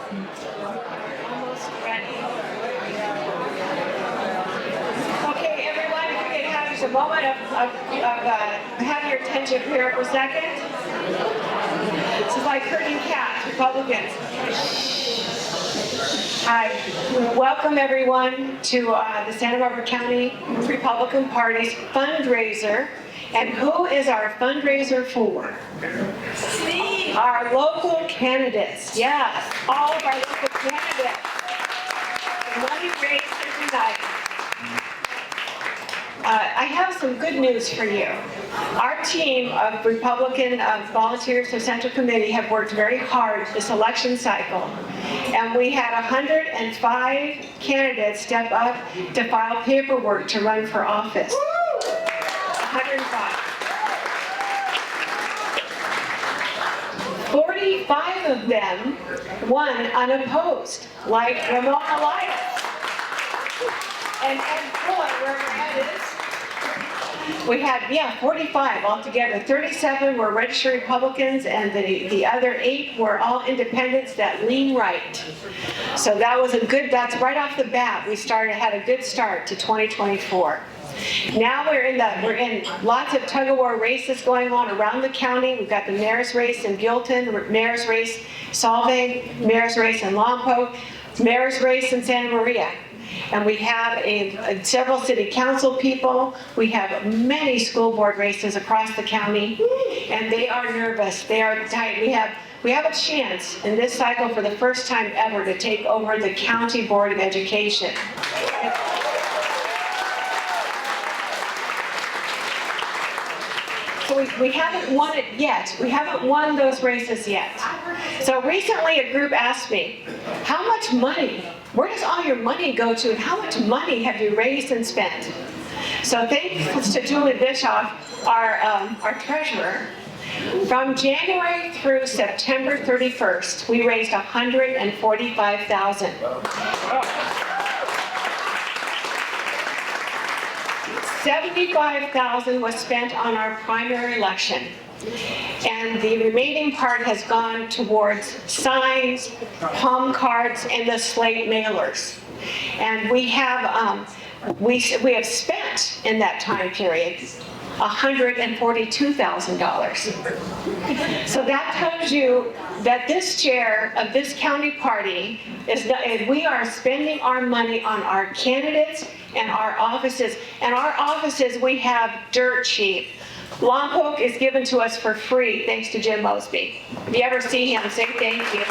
Almost ready. Okay, everyone, if we could have just a moment of having your attention here for a second. This is like herding cats, Republicans. Hi, welcome everyone to the Santa Barbara County Republican Party's fundraiser. And who is our fundraiser for? Our local candidates. Yes, all of our local candidates. The money raised every night. I have some good news for you. Our team of Republican volunteers to Central Committee have worked very hard this election cycle. And we had 105 candidates step up to file paperwork to run for office. 105. 45 of them won unopposed, like Ramon Elias and Ed Cohen, wherever Ed is. We had, 45 altogether. 37 were registered Republicans, and the other 8 were all independents that lean right. So that was that's right off the bat, we had a good start to 2024. Now we're in lots of tug-of-war races going on around the county. We've got the mayor's race in Hilton, mayor's race Solvang, mayor's race in Lompoc, mayor's race in Santa Maria. And we have several city council people. We have many school board races across the county, and they are nervous. They are tight. We have a chance in this cycle for the first time ever to take over the County Board of Education. So we haven't won it yet. We haven't won those races yet. So recently a group asked me, how much money, where does all your money go to, and how much money have you raised and spent? So thanks to Julie Bischoff, our treasurer, from January through September 31st, we raised $145,000. $75,000 was spent on our primary election, and the remaining part has gone towards signs, palm cards, and the slate mailers. And we have spent in that time period $142,000. So that tells you that this chair of this county party we are spending our money on our candidates and our offices. And our offices we have dirt cheap. Lompoc is given to us for free thanks to Jim Mosby. If you ever see him, say thank you.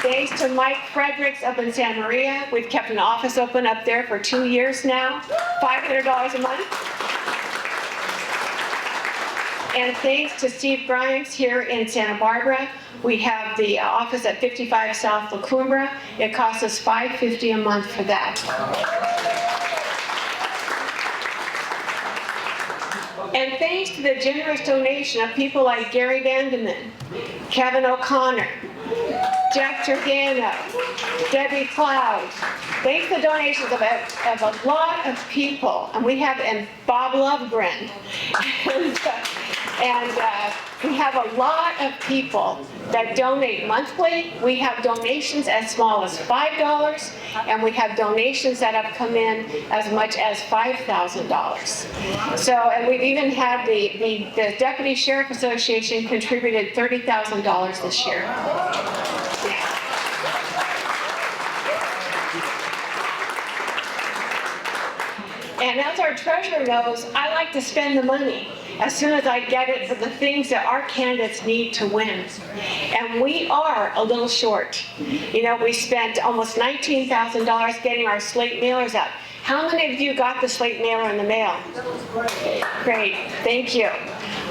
Thanks to Mike Fredericks up in Santa Maria. We've kept an office open up there for 2 years now, $500 a month. And thanks to Steve Grimes here in Santa Barbara, we have the office at 55 South La Cumbra. It costs us $550 a month for that. And thanks to the generous donation of people like Gary Vandeman, Kevin O'Connor, Jeff Turgano, Debbie Cloud. Thanks to the donations of a lot of people, and Bob Lovegren. And we have a lot of people that donate monthly. We have donations as small as $5, and we have donations that have come in as much as $5,000. So, and we've even had the Deputy Sheriff Association contributed $30,000 this year. Yeah. And as our treasurer knows, I like to spend the money as soon as I get it for the things that our candidates need to win. And we are a little short. You know, we spent almost $19,000 getting our slate mailers out. How many of you got the slate mailer in the mail? Great, thank you.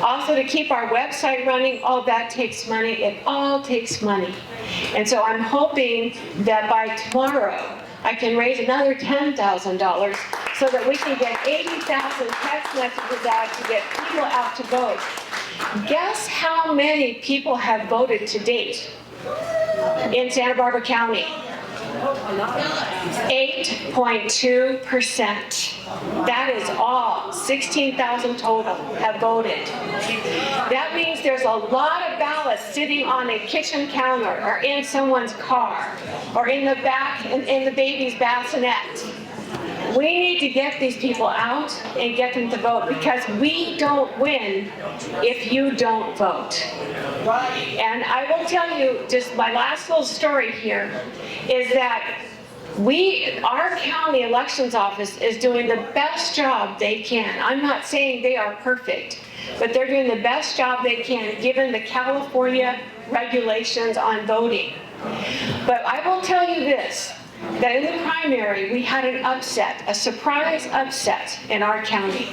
Also, to keep our website running, all that takes money. It all takes money. And so I'm hoping that by tomorrow, I can raise another $10,000 so that we can get 80,000 text messages out to get people out to vote. Guess how many people have voted to date in Santa Barbara County? 8.2%. That is all. 16,000 total have voted. That means knows there's a lot of ballots sitting on a kitchen counter or in someone's car or in the back in the baby's bassinet. We need to get these people out and get them to vote, because we don't win if you don't vote. And I will tell you, just my last little story here is that our county elections office is doing the best job they can. I'm not saying they are perfect, but they're doing the best job they can given the California regulations on voting. But I will tell you this, that in the primary, we had an upset, a surprise upset in our county.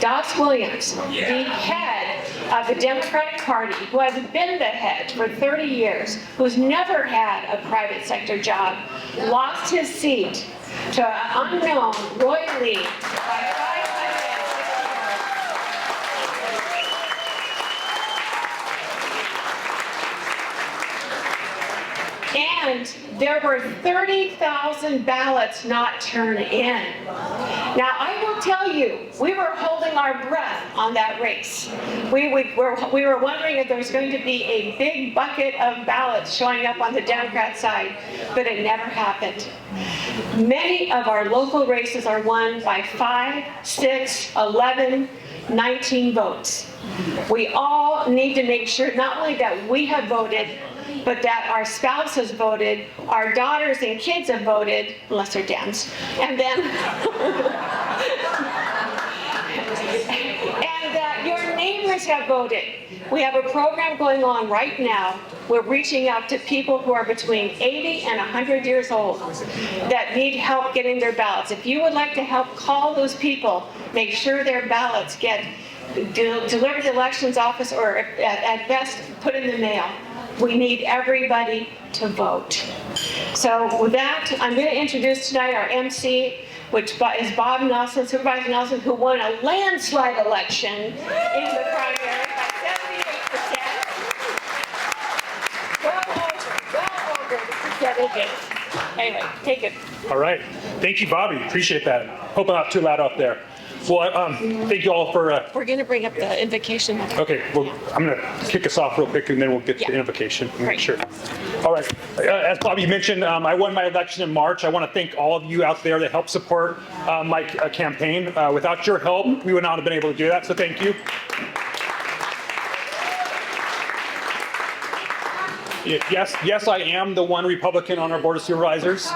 Doss Williams, the head of the Democratic Party, who has been the head for 30 years, who's never had a private sector job, lost his seat to an unknown Roy Lee by 500. And there were 30,000 ballots not turned in. Now, I will tell you, we were holding our breath on that race. We were wondering if there was going to be a big bucket of ballots showing up on the Democrat side, but it never happened. Many of our local races are won by 5, 6, 11, 19 votes. We all need to make sure not only that we have voted, but that our spouse has voted, our daughters and kids have voted, unless they're Dems, and then, and that your neighbors have voted. We have a program going on right now. We're reaching out to people who are between 80 and 100 years old that need help getting their ballots. If you would like to help call those people, make sure their ballots get delivered to the elections office, or at best put in the mail. We need everybody to vote. So with that, I'm going to introduce tonight our MC, which is Bob Nelson, Supervisor Nelson, who won a landslide election in the primary by 78%. Well over the percentage. Anyway, take it. All right. Thank you, Bobbie. Appreciate that. Hope I'm not too loud out there. Well, thank you all for... We're going to bring up the invocation. Okay, well, I'm going to kick us off real quick, and then we'll get to the invocation. Right. Sure. All right. As Bobbie mentioned, I won my election in March. I want to thank all of you out there that helped support my campaign. Without your help, we would not have been able to do that, so thank you. Yes, I am the one Republican on our Board of Supervisors.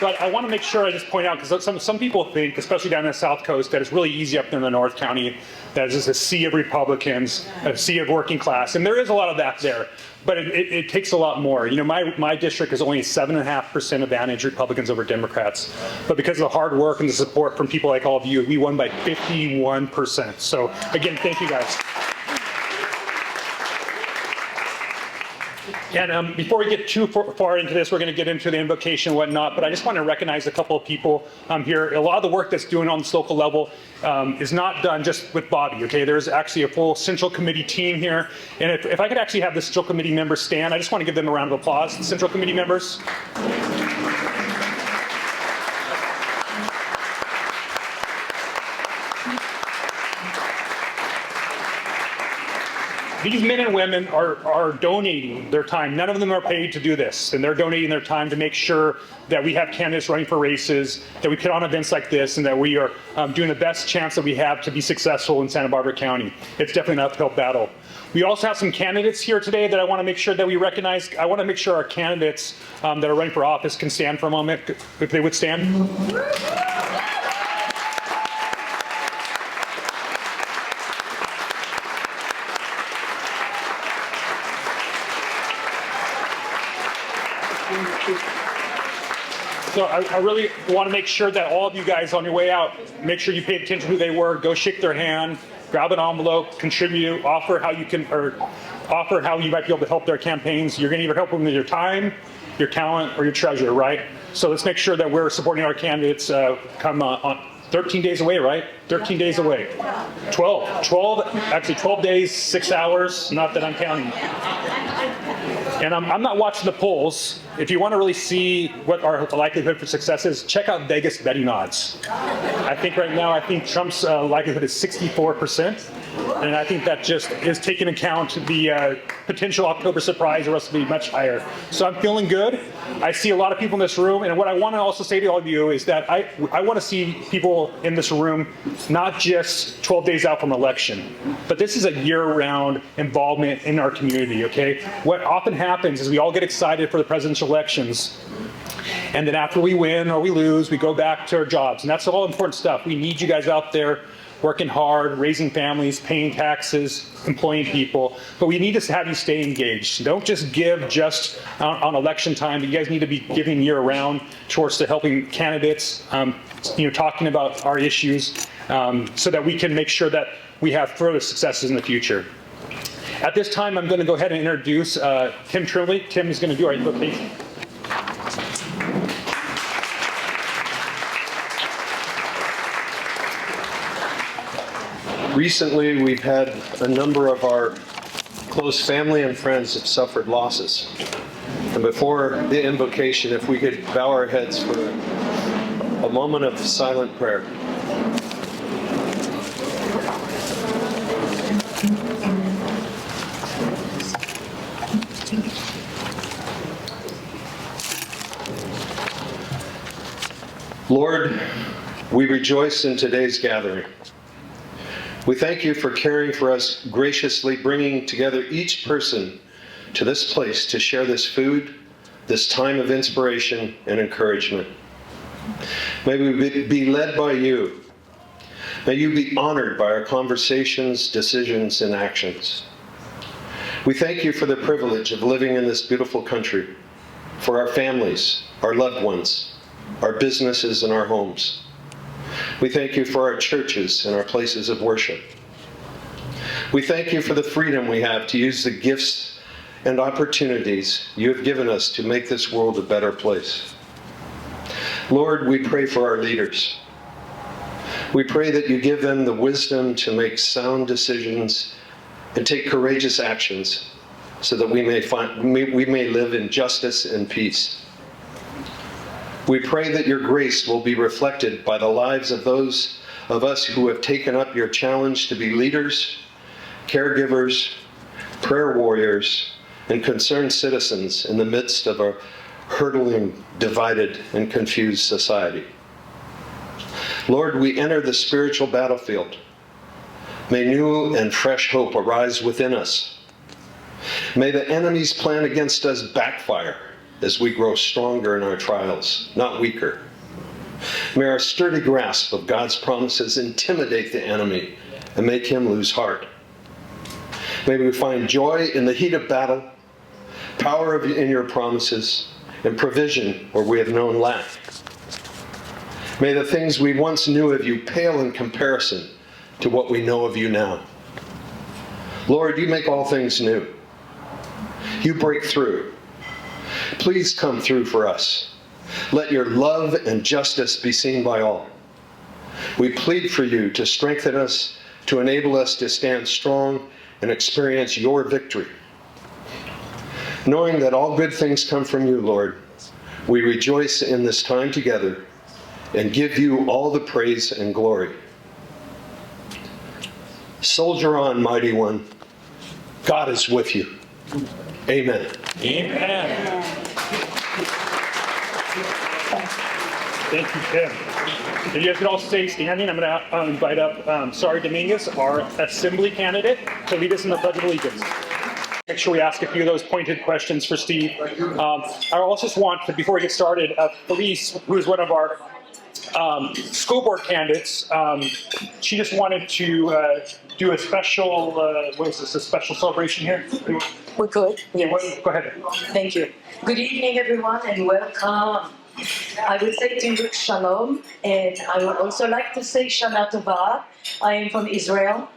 But I want to make sure I just point out, because some people think, especially down in the South Coast, that it's really easy up there in the North County, that it's just a sea of Republicans, a sea of working class. And there is a lot of that there, but it takes a lot more. You know, my district is only 7.5% advantage Republicans over Democrats. But because of the hard work and the support from people like all of you, we won by 51%. So again, thank you guys. And before we get too far into this, we're going to get into the invocation and whatnot, but I just want to recognize a couple of people here. A lot of the work that's doing on this local level is not done just with Bobbie, okay? There's actually a full Central Committee team here. And if I could actually have the Central Committee members stand, I just want to give them a round of applause, the Central Committee members. These men and women are donating their time. None of them are paid to do this, and they're donating their time to make sure that we have candidates running for races, that we put on events like this, and that we are doing the best chance that we have to be successful in Santa Barbara County. It's definitely an uphill battle. We also have some candidates here today that I want to make sure that we recognize. I want to make sure our candidates that are running for office can stand for a moment, if they would stand. So I really want to make sure that all of you guys on your way out, make sure you paid attention to who they were, go shake their hand, grab an envelope, contribute, offer how you can, or offer how you might be able to help their campaigns. You're going to either help them with your time, your talent, or your treasure, right? So let's make sure that we're supporting our candidates come on 13 days away, right? 13 days away. 12 days, 6 hours, not that I'm counting. And I'm not watching the polls, if you want to really see what our likelihood for success is, check out Vegas betting odds. I think right now, Trump's likelihood is 64%. And I think that just is taking account the potential October surprise, or else it'll be much higher. So I'm feeling good. I see a lot of people in this room. And what I want to also say to all of you is that I want to see people in this room not just 12 days out from election, but this is a year-round involvement in our community, okay? What often happens is we all get excited for the presidential elections, and then after we win or we lose, we go back to our jobs. And that's all important stuff. We need you guys out there working hard, raising families, paying taxes, employing people. But we need to have you stay engaged. Don't just give just on election time, but you guys need to be giving year-round towards to helping candidates, talking about our issues, so that we can make sure that we have further successes in the future. At this time, I'm going to go ahead and introduce Tim Trembly. Tim is going to do our invocation. Recently, we've had a number of our close family and friends have suffered losses. And before the invocation, if we could bow our heads for a moment of silent prayer. Lord, we rejoice in today's gathering. We thank you for caring for us, graciously bringing together each person to this place to share this food, this time of inspiration and encouragement. May we be led by you. May you be honored by our conversations, decisions, and actions. We thank you for the privilege of living in this beautiful country, for our families, our loved ones, our businesses, and our homes. We thank you for our churches and our places of worship. We thank you for the freedom we have to use the gifts and opportunities you have given us to make this world a better place. Lord, we pray for our leaders. We pray that you give them the wisdom to make sound decisions and take courageous actions so that we may live in justice and peace. We pray that your grace will be reflected by the lives of those of us who have taken up your challenge to be leaders, caregivers, prayer warriors, and concerned citizens in the midst of a hurtling, divided, and confused society. Lord, we enter the spiritual battlefield. May new and fresh hope arise within us. May the enemy's plan against us backfire as we grow stronger in our trials, not weaker. May our sturdy grasp of God's promises intimidate the enemy and make him lose heart. May we find joy in the heat of battle, power in your promises, and provision where we have known lack. May the things we once knew of you pale in comparison to what we know of you now. Lord, you make all things new. You break through. Please come through for us. Let your love and justice be seen by all. We plead for you to strengthen us, to enable us to stand strong and experience your victory. Knowing that all good things come from you, Lord, we rejoice in this time together and give you all the praise and glory. Soldier on, mighty one. God is with you. Amen. Amen. Thank you, Tim. If you guys could all stay standing, I'm going to invite up Sari Dominguez, our assembly candidate, to lead us in the Pledge of Allegiance. Make sure we ask a few of those pointed questions for Steve. I also just want to, before we get started, Phylis, who is one of our school board candidates, she just wanted to do a special, what is this, a special celebration here? We could, Yeah, yes. go ahead. Thank you. Good evening, everyone, and welcome. I would say to you shalom, and I would also like to say Shana Tova. I am from Israel,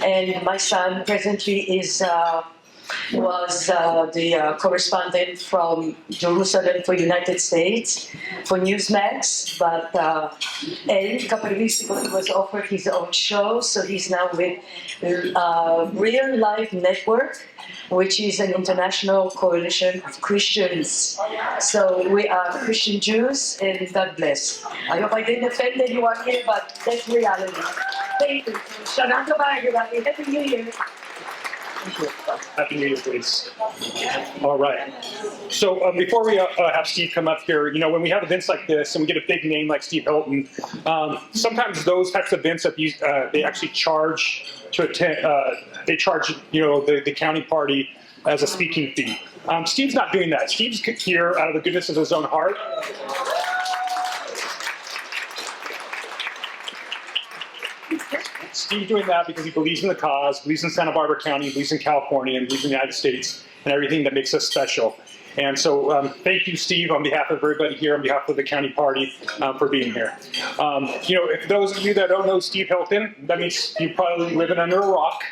and my son presently is was the correspondent from Jerusalem for United States for Newsmax, but and a couple of weeks ago he was offered his own show, so he's now with Real Life Network, which is an international coalition of Christians. So we are Christian Jews, and God bless. I hope I didn't offend anyone here, but that's reality. Thank you. Shana Tova, everybody. Happy New Year. Happy New Year, please. All right. So before we have Steve come up here, you know, when we have events like this and we get a big name like Steve Hilton, sometimes those types of events they actually charge to attend. They charge, you know, the county party as a speaking fee. Steve's not doing that. Steve's here out of the goodness of his own heart. Steve's doing that because he believes in the cause, believes in Santa Barbara County, believes in California, and believes in the United States and everything that makes us special. And so thank you, Steve, on behalf of everybody here, on behalf of the county party, for being here. You know, if those of you that don't know Steve Hilton, that means you probably living under a rock.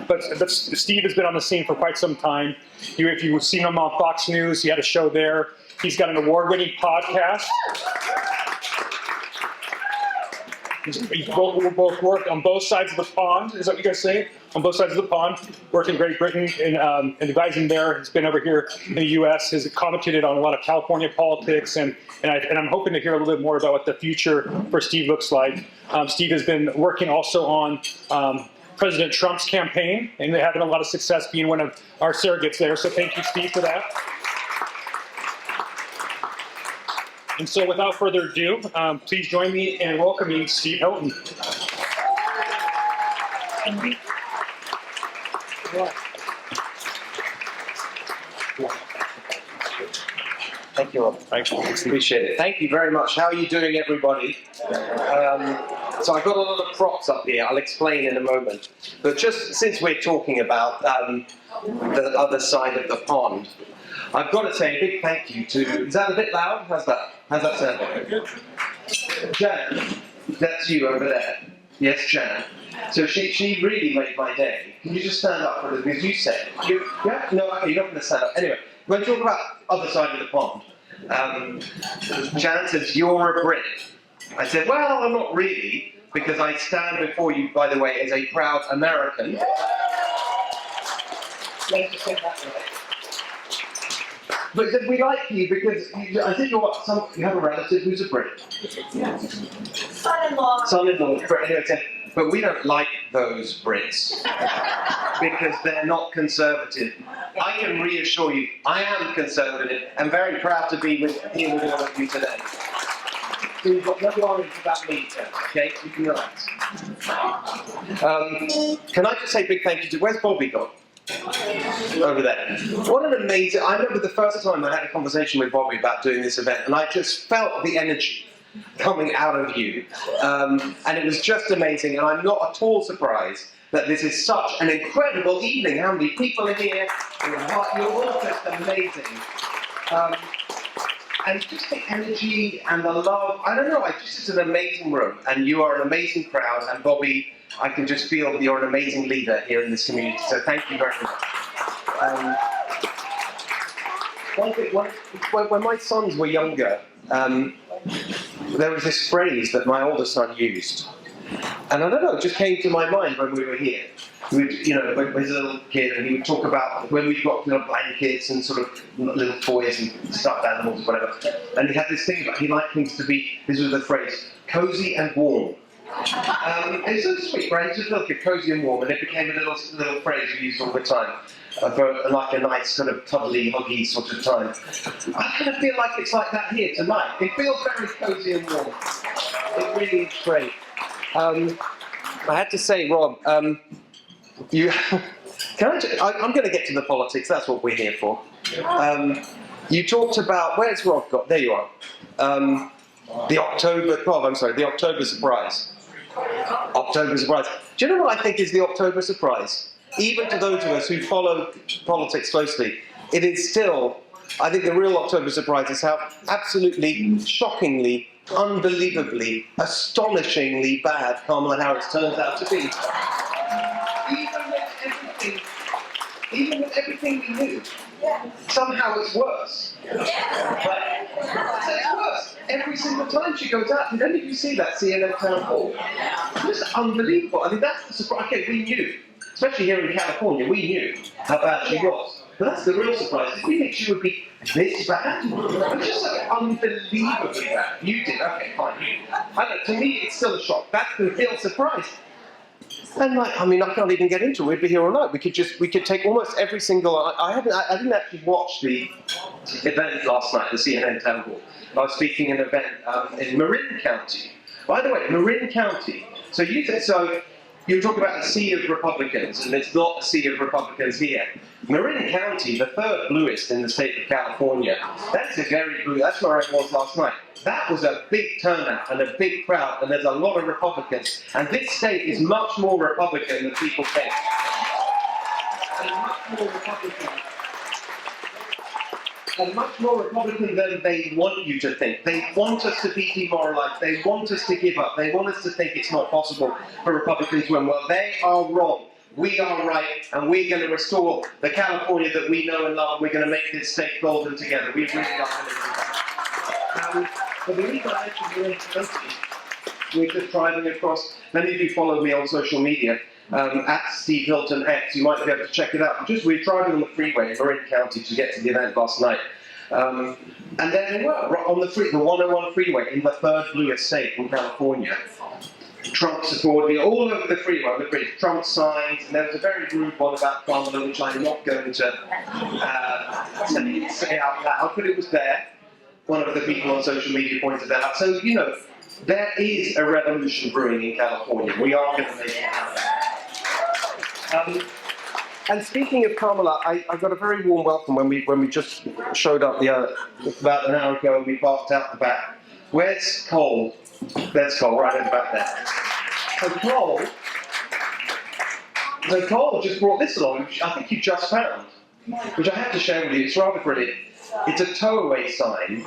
But Steve has been on the scene for quite some time. If you've seen him on Fox News, he had a show there. He's got an award-winning podcast. We both work on both sides of the pond, is that what you guys say? On both sides of the pond, worked in Great Britain and advising there. He's been over here in the U.S., has commented on a lot of California politics, and I'm hoping to hear a little bit more about what the future for Steve looks like. Steve has been working also on President Trump's campaign, and they're having a lot of success being one of our surrogates there, so thank you, Steve, for that. And so without further ado, please join me in welcoming Steve Hilton. Thank you, Rob. Thanks. Appreciate it. Thank you very much. How are you doing, everybody? So I've got a lot of props up here. I'll explain in a moment. But just since we're talking about the other side of the pond, I've got to say a big thank you to... Is that a bit loud? How's that? How's that sound? Jan, that's you over there. Yes, Jan. So she really made my day. Can you just stand up for this? Because you said... Yeah? No, okay, you're not going to stand up. Anyway, when we talk about other side of the pond, Jan says, you're a Brit. I said, well, I'm not really, because I stand before you, by the way, as a proud American. Let's just get that right. But we like you because I think you have a relative who's a Brit. Son-in-law. Son-in-law. But we don't like those Brits because they're not conservative. I can reassure you, I am conservative and very proud to be here with all of you today. So you've got no worries about me, okay? You can relax. Can I just say a big thank you to, where's Bobbie gone? Over there. What an amazing, I remember the first time I had a conversation with Bobbie about doing this event, and I just felt the energy coming out of you. And it was just amazing, and I'm not at all surprised that this is such an incredible evening. How many people are here? You're all just amazing. And just the energy and the love, I don't know, it's an amazing room, and you are an amazing crowd, and Bobbie, I can just feel that you're an amazing leader here in this community, so thank you very much. When my sons were younger, there was this phrase that my older son used, and I don't know, it just came to my mind when we were here. When he was a little kid, and he would talk about when we got blankets and sort of little toys and stuffed animals, whatever. And he had this thing about he liked things to be. This was the phrase: cozy and warm. It's so sweet, right? It's just a little cozy and warm, and it became a little phrase we used all the time for like a nice sort of cuddly, huggy sort of time. I kind of feel like it's like that here tonight. It feels very cozy and warm. It really is great. I had to say, Rob. I'm going to get to the politics. That's what we're here for. You talked about where's Rob got? There you are. The October surprise. October surprise. Do you know what I think is the October surprise? Even to those of us who follow politics closely, it is still. I think the real October surprise is how absolutely, shockingly, unbelievably, astonishingly bad Kamala Harris turns out to be. Even with everything everything we knew. Somehow it's worse. Right? So it's worse. Every single time she goes out, did any of you see that CNN town hall? It's just unbelievable. I mean, that's the surprise. Okay, we knew, especially here in California, we knew how bad she was. But that's the real surprise. Did we think she would be this bad? It's just like unbelievably bad. You did, okay, fine. I don't know, to me, it's still a shock. That's the real surprise. And like, I mean, I can't even get into it. We'd be here all night. We could take almost every single. I didn't actually watch the event last night, the CNN town hall. I was speaking at an event in Marin County. By the way, Marin County. So you talk about a sea of Republicans, and it's not a sea of Republicans here. Marin County, the third bluest in the state of California. That's a very blue. That's where I was last night. That was a big turnout and a big crowd, and there's a lot of Republicans. And this state is much more Republican than people think. And much more Republican. And much more Republican than they want you to think. They want us to be demoralized. They want us to give up. They want us to think it's not possible for Republicans to win. Well, they are wrong. We are right, and we're going to restore the California that we know and love. We're going to make this state golden together. We really are going to do that. But the reason I mentioned Marin County, we're just driving across. Many of you follow me on social media. At Steve Hilton X, you might be able to check it out. We're driving on the freeway in Marin County to get to the event last night. And there we were, on the 101 freeway in the third bluest state in California. Trump supporting all over the freeway, the Trump signs, and there was a very rude one about Kamala, which I'm not going to say out loud, but it was there. One of the people on social media pointed that out. So, you know, there is a revolution brewing in California. We are going to make it happen. And speaking of Kamala, I got a very warm welcome when we just showed up about an hour ago and we parked out the back. Where's Cole? There's Cole, right in the back there. So Cole just brought this along, which I think you just found, which I have to share with you. It's rather brilliant. It's a tow-away sign.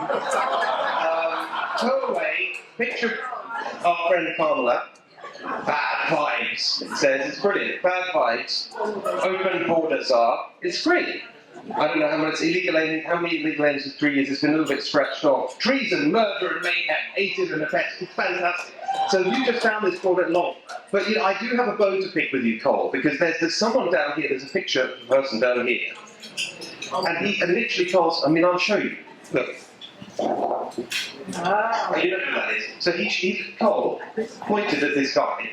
Tow-away, picture of our friend Kamala. Bad vibes, it says. It's brilliant. Bad vibes. Open borders are. It's great. I don't know how many illegal aliens in 3 years. It's been a little bit scratched off. Treason, murder, and mayhem, hated and effects. It's fantastic. So you just found this for it long. But you know, I do have a bone to pick with you, Cole, because there's someone down here. There's a picture of a person down here, and literally Cole's. I mean, I'll show you. Look. You know who that is. So Cole pointed at this guy.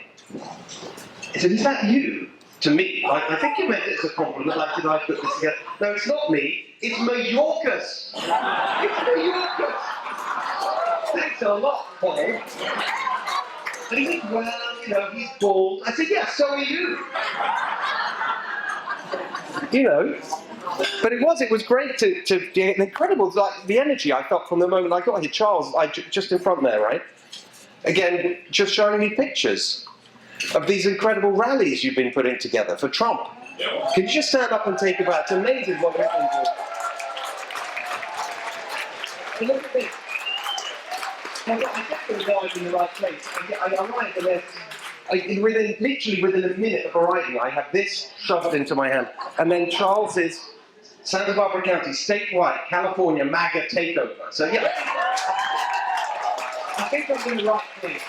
He said, "Is that you?" To me, I think you meant it as a compliment, like, did I put this together? No, it's not me, it's Mayorkas. It's Mayorkas. Thanks a lot, Paul. And he said, well, you know, he's bald. I said, yeah, so are you. You know, but it was great to get incredible, like, the energy I felt from the moment I got here. Charles, just in front there, right? Again, just showing me pictures of these incredible rallies you've been putting together for Trump. Can you just stand up and take about? It's amazing what you've been doing. Look at this. I definitely arrived in the right place. I arrived and literally within a minute of arriving, I have this shoved into my hand. And then Charles's Santa Barbara County, statewide, California MAGA takeover. So yeah, I think I'm in the right place.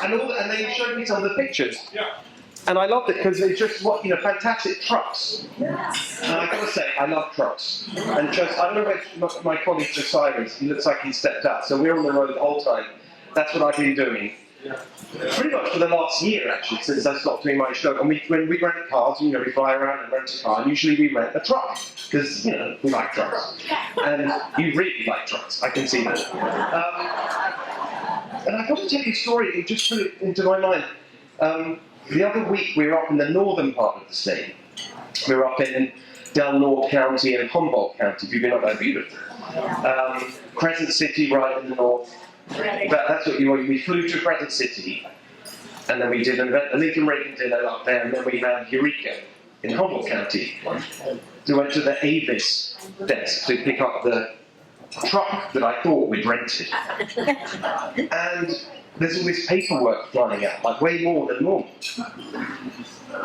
And they showed me some of the pictures. Yeah. And I loved it because it's just fantastic trucks. Yes. And I got to say, I love trucks. And I don't know where my colleague Josiah is. He looks like he stepped out. So we're on the road the whole time. That's what I've been doing. Yeah. Pretty much for the last year, actually, since I stopped doing my show. And when we rent cars, we fly around and rent a car. And usually we rent a truck because we like trucks. And you really like trucks. I can see that. And I've got to tell you a story, it just put it into my mind. The other week we were up in the northern part of the state. We were up in Del Norte County and Humboldt County, if you've been up there, beautiful. Crescent City right in the north. That's what we flew to Crescent City, and then we did an event, the Lincoln Reagan dinner up there, and then we had Eureka in Humboldt County. So we went to the Avis desk to pick up the truck that I thought we'd rented. And there's all this paperwork flying out, like way more than normal.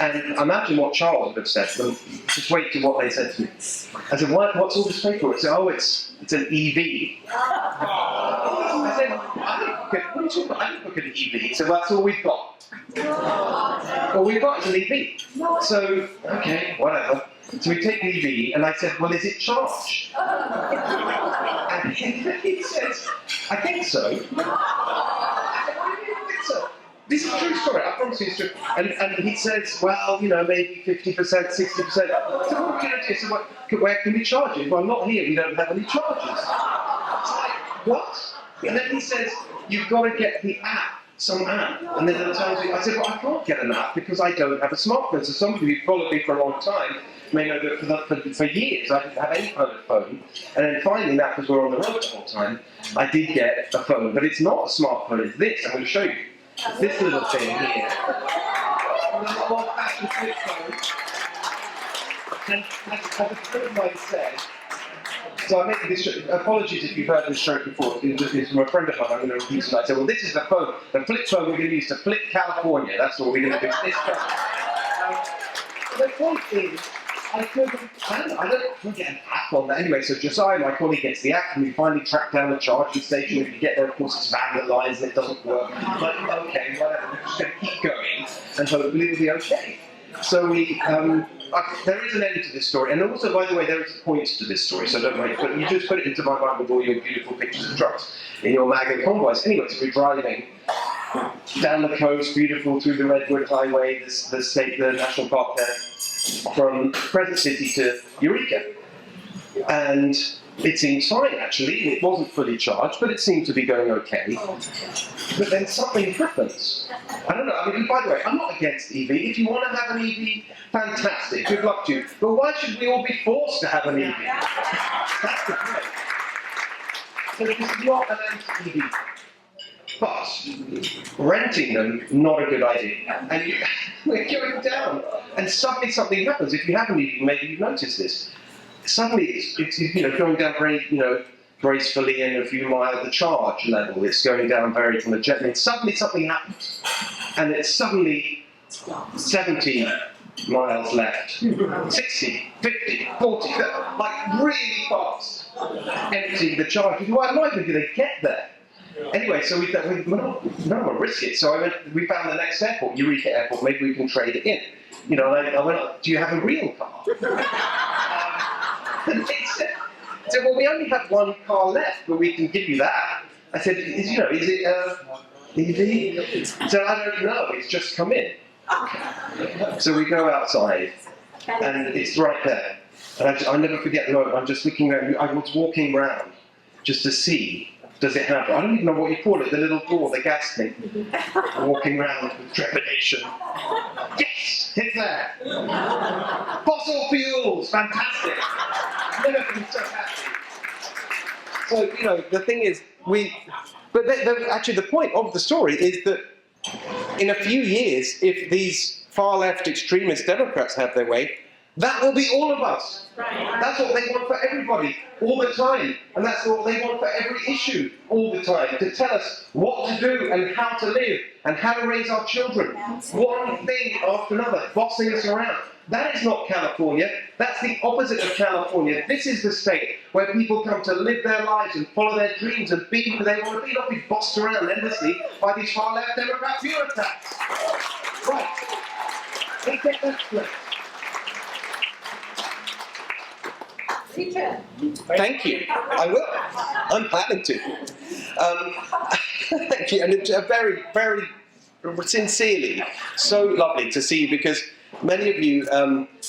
And imagine what Charles would have said to them. Just wait to what they said to me. I said, what's all this paperwork? I said, oh, it's an EV. I said, what are you talking about? I didn't book an EV. He said, well, that's all we've got. All we've got is an EV. So, okay, whatever. So we take the EV, and I said, well, is it charged? And he says, I think so. I said, what do you mean, I think so? This is a true story, I promise you it's true. And he says, well, you know, maybe 50%, 60%. I said, what can I do? He said, well, where can we charge it? Well, not here, we don't have any charges. It's like, what? And then he says, you've got to get the app, some app. And then it tells you, I said, well, I can't get an app because I don't have a smartphone. So some of you who've followed me for a long time may know that for years I didn't have any kind of phone. And then finally, that because we're on the road the whole time, I did get a phone. But it's not a smartphone, it's this. I'm going to show you. This little thing here. A little old-fashioned flip phone. And as a friend of mine said, so I made this joke. Apologies if you've heard this joke before. It's from a friend of mine. I'm going to repeat it. I said, well, this is the phone, the flip phone we're going to use to flip California. That's what we're going to do. This phone. The point is, I don't get an app on that anyway. So Josiah, my colleague, gets the app, and we finally track down the charging station. If you get there, of course, it's vandalised and it doesn't work. But okay, whatever. We're just going to keep going, and hopefully it'll be okay. So we, there is an end to this story, and also, by the way, there is a point to this story. So don't worry. But you just put it into my mind with all your beautiful pictures of trucks in your mag and convoys. Anyway, so we're driving down the coast, beautiful through the Redwood Highway, the national park there, from Crescent City to Eureka. And it seemed fine, actually. It wasn't fully charged, but it seemed to be going okay. But then something happens. I don't know. I mean, by the way, I'm not against EV. If you want to have an EV, fantastic. Good luck to you. But why should we all be forced to have an EV? That's the point. So this is not an anti-EV. But renting them, not a good idea. And we're going down. And suddenly something happens. If you haven't even, maybe you've noticed this. Suddenly it's going down very, gracefully in a few miles. The charge level is going down very kind of gently. And suddenly something happens. And it's suddenly 70 miles left. 60, 50, 40, like really fast. Empty the charge. Why do they get there? Anyway, so we don't want to risk it. So we found the next airport, Eureka Airport. Maybe we can trade it in. I went, do you have a real car? And they said, well, we only have one car left, but we can give you that. I said, is it EV? So I don't know. It's just come in. So we go outside, and it's right there. And I never forget the moment. I'm just looking around. I was walking around just to see. Does it have? I don't even know what you call it. The little door, the gas thing. Walking around with trepidation. Yes, it's there. Fossil fuels, fantastic. Never been so happy. So the thing is, actually the point of the story is that in a few years, if these far left extremist Democrats have their way, that will be all of us. Right. That's what they want for everybody, all the time. And that's what they want for every issue, all the time. To tell us what to do and how to live and how to raise our children. One thing after another, bossing us around. That is not California. That's the opposite of California. This is the state where people come to live their lives and follow their dreams and be who they want to be, not be bossed around endlessly by these far-left Democrat bureaucrats. Right. They get that straight. Thank you. I will. I'm planning to. Thank you. And it's very, very sincerely so lovely to see you because many of you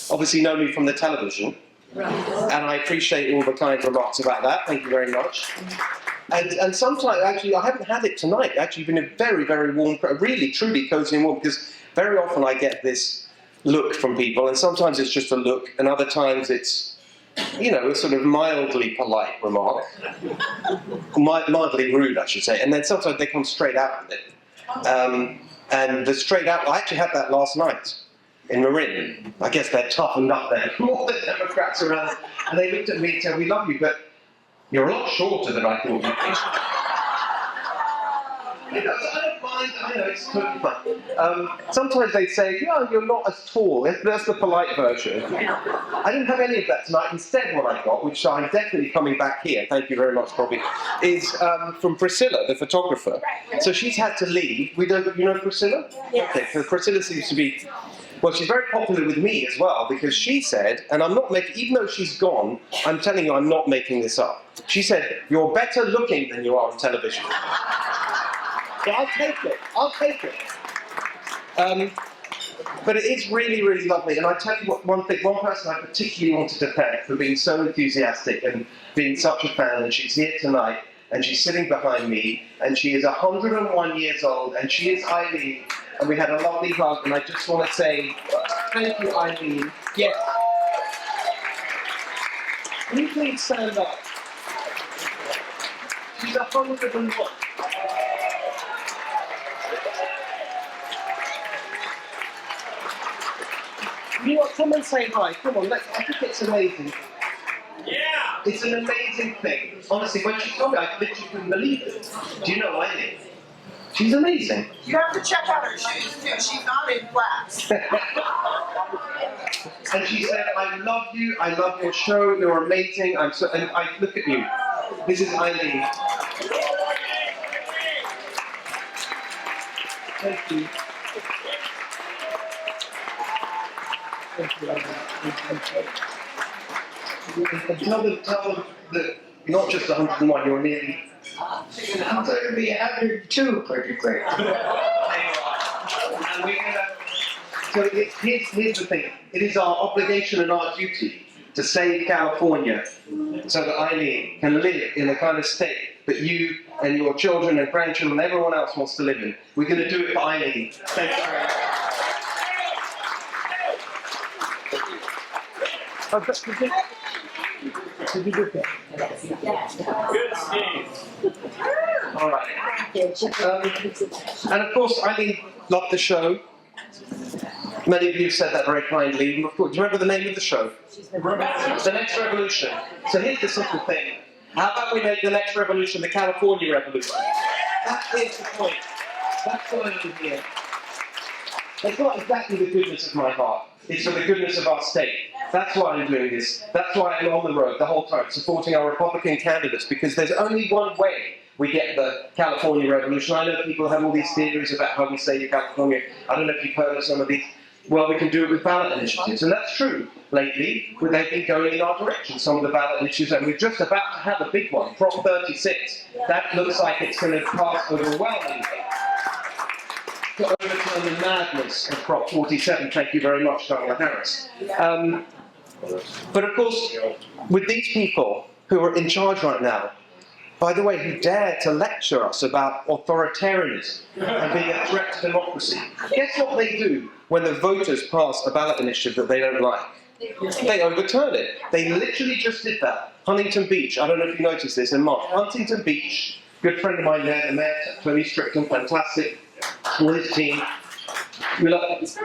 obviously know me from the television. Right. And I appreciate all the kind remarks about that. Thank you very much. And sometimes, actually, I haven't had it tonight. Actually, you've been a very, very warm, really, truly cozy and warm because very often I get this look from people and sometimes it's just a look and other times it's a sort of mildly polite remark, mildly rude, I should say, and then sometimes they come straight out with it. And the straight out, I actually had that last night in Marin. I guess they're toughened up there from all the Democrats around, and they looked at me and said, "We love you, but you're a lot shorter than I thought you'd be." I don't mind. I know it's totally fun. Sometimes they say, "Yeah, you're not as tall." That's the polite version. I didn't have any of that tonight. Instead, what I got, which I'm definitely coming back here. Thank you very much, Bobbie. Is from Priscilla, the photographer. So she's had to leave. You know Priscilla? Yes. Okay. So Priscilla seems to be. Well, she's very popular with me as well because she said, and I'm not making, even though she's gone, I'm telling you, I'm not making this up. She said, "You're better looking than you are on television." Yeah, I'll take it. I'll take it. But it is really, really lovely. And I tell you what, one person I particularly wanted to thank for being so enthusiastic and being such a fan, and she's here tonight, and she's sitting behind me, and she is 101 years old, and she is Eileen. And we had a lovely hug, and I just want to say, thank you, Eileen. Yes. Can you please stand up? She's 101. You know what? Come and say hi. Come on, I think it's amazing. Yeah! It's an amazing thing. Honestly, when she told me, I literally couldn't believe it. Do you know Eileen? She's amazing. You have to check out her shoes too. She's not in flats. And she said, "I love you. I love your show. You're amazing. And I look at you. This is Eileen." Thank you. Thank you, Eileen. Tell them that you're not just 101. You're nearly. I'm going to be 102 pretty quick. And we're gonna. So here's the thing. It is our obligation and our duty to save California, so that Eileen can live in the kind of state that you and your children and grandchildren and everyone else wants to live in. We're going to do it for Eileen. Thank you very much. Did you do that? Good scheme. All right. And of course, Eileen loved the show. Many of you said that very kindly. Do you remember the name of the show? The Next Revolution. So here's the simple thing. How about we make the next revolution the California Revolution? That is the point. That's why I'm here. It's not exactly the goodness of my heart. It's for the goodness of our state. That's why I'm doing this. That's why I'm on the road the whole time, supporting our Republican candidates, because there's only one way we get the California Revolution. I know people have all these theories about how we save California. I don't know if you've heard of some of these. Well, we can do it with ballot initiatives, and that's true. Lately, they've been going in our direction, some of the ballot initiatives, and we're just about to have a big one, Prop 36. That looks like it's going to pass overwhelmingly to overturn the madness of Prop 47. Thank you very much, Kamala Harris. But of course, with these people who are in charge right now, by the way, who dare to lecture us about authoritarianism and being a threat to democracy, guess what they do when the voters pass a ballot initiative that they don't like? They overturn it. They literally just did that. Huntington Beach, I don't know if you noticed this in March. Huntington Beach, good friend of mine there, the mayor, Tony Strickland, fantastic, with his team. We love it.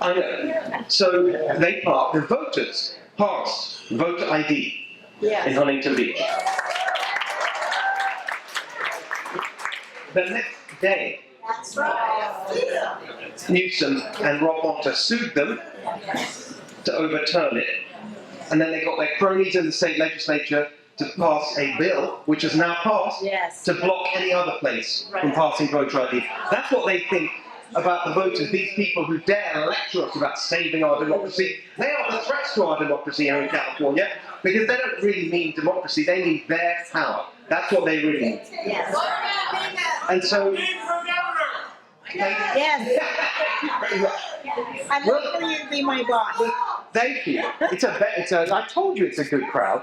I know. So the voters passed voter ID in Huntington Beach. The next day, Newsom and Rob Monta sued them to overturn it, and then they got their cronies in the state legislature to pass a bill, which has now passed, to block any other place from passing voter ID. That's what they think about the voters, these people who dare lecture us about saving our democracy. They are the threats to our democracy here in California, because they don't really mean democracy, they mean their power. That's what they really mean. Yes. And so... Yes. I'd love for you to be my boss. Thank you. I told you it's a good crowd.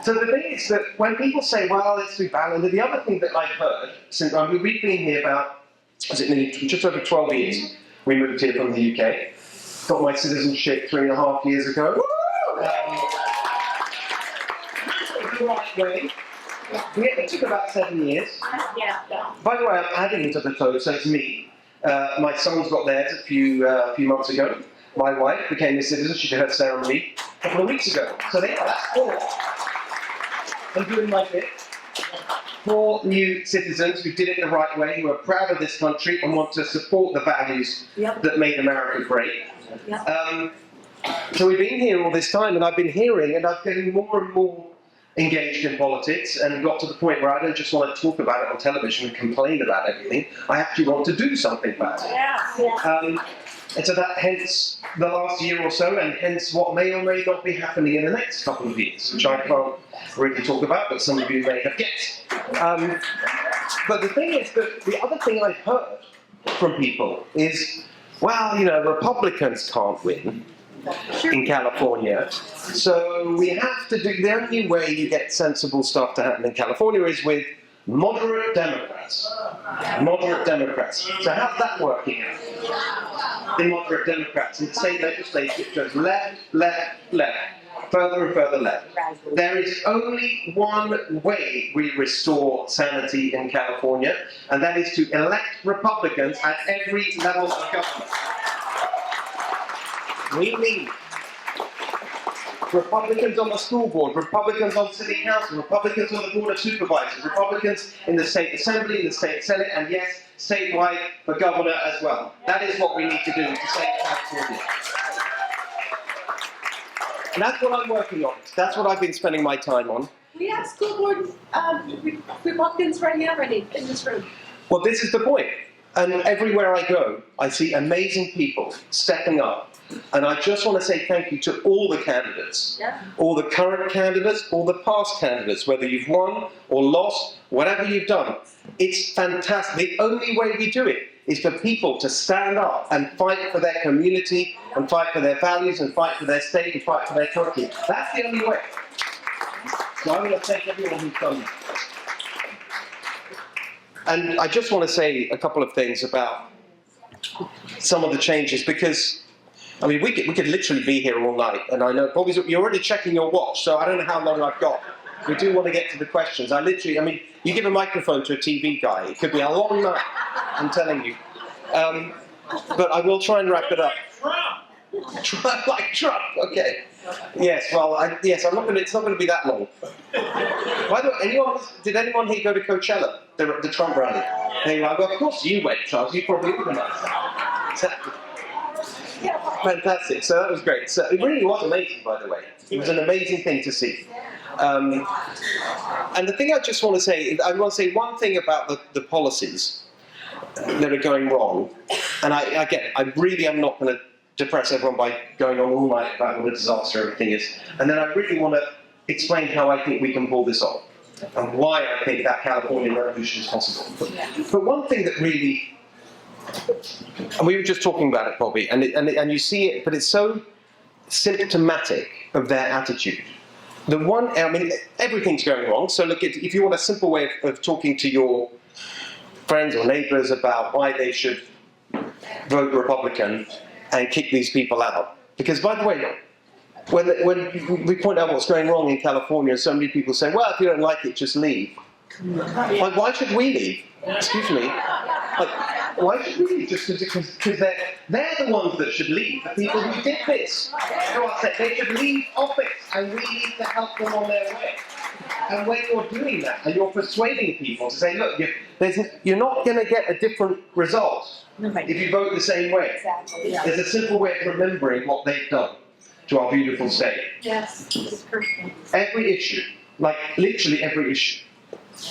So the thing is that when people say, well, let's do ballot, the other thing that I've heard, since we've been here about, just over 12 years, we moved here from the UK, got my citizenship 3.5 years ago. The right way. It took about 7 years. By the way, I'm adding to the total, so it's me. My son's got theirs a few months ago. My wife became a citizen. She did her ceremony a couple of weeks ago. So that's 4. I'm doing my bit. for new citizens who did it the right way, who are proud of this country and want to support the values that made America great. So we've been here all this time, and I've been hearing, and I've been more and more engaged in politics, and got to the point where I don't just want to talk about it on television and complain about everything. I actually want to do something about it. And so that, hence the last year or so, and hence what may or may not be happening in the next couple of years, which I can't really talk about, but some of you may have guessed. But the thing is that the other thing I've heard from people is, well, you know, Republicans can't win in California, so we have to do, the only way you get sensible stuff to happen in California is with moderate Democrats. Moderate Democrats. So how's that working out? The moderate Democrats in the state legislature, it goes left, left, left, further and further left. There is only one way we restore sanity in California, and that is to elect Republicans at every level of government. We need Republicans on the school board, Republicans on city council, Republicans on the board of supervisors, Republicans in the state assembly, in the state senate, and yes, statewide for governor as well. That is what we need to do to save California. And that's what I'm working on. That's what I've been spending my time on. We have school board Republicans right here already in this room. Well, this is the point. And everywhere I go, I see amazing people stepping up. And I just want to say thank you to all the candidates, all the current candidates, all the past candidates, whether you've won or lost, whatever you've done. It's fantastic. The only way we do it is for people to stand up and fight for their community, and fight for their values, and fight for their state, and fight for their country. That's the only way. So I want to thank everyone who's done that. And I just want to say a couple of things about some of the changes, because I mean, we could literally be here all night, and I know Bobbie's, you're already checking your watch, so I don't know how long I've got. We do want to get to the questions. I mean, you give a microphone to a TV guy, it could be a long night, I'm telling you. But I will try and wrap it up. Trump, like Trump, okay. Yes, well, it's not going to be that long. By the way, did anyone here go to Coachella, the Trump rally? They were like, well, of course you went, Charles, you probably organised that. Exactly. Fantastic. So that was great. So it really was amazing, by the way. It was an amazing thing to see. And the thing I just want to say, I want to say one thing about the policies that are going wrong. And I really am not going to depress everyone by going on all night about what a disaster everything is. And then I really want to explain how I think we can pull this off and why I think that California revolution is possible. But one thing that really, and we were just talking about it, Bobbie, and you see it, but it's so symptomatic of their attitude. Everything's going wrong. So look, if you want a simple way of talking to your friends or neighbours about why they should vote Republican and kick these people out. Because by the way, when we point out what's going wrong in California, so many people say, well, if you don't like it, just leave. Like, why should we leave? Excuse me. Like, why should we leave? Just because they're the ones that should leave. The people who did this. They should leave office, and we need to help them on their way. And when you're doing that, and you're persuading people to say, look, you're not going to get a different result if you vote the same way. Exactly. Yeah. There's a simple way of remembering what they've done to our beautiful state. Yes, it's perfect. Every issue, like literally every issue,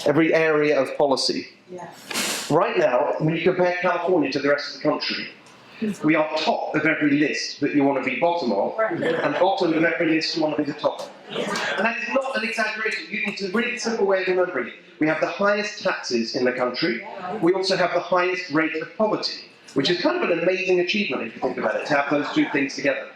every area of policy. Yeah. Right now, when you compare California to the rest of the country, we are top of every list that you want to be bottom of, and bottom of every list you want to be the top of. And that is not an exaggeration. You need to really simple way of remembering it. We have the highest taxes in the country. We also have the highest rate of poverty, which is kind of an amazing achievement if you think about it, to have those two things together.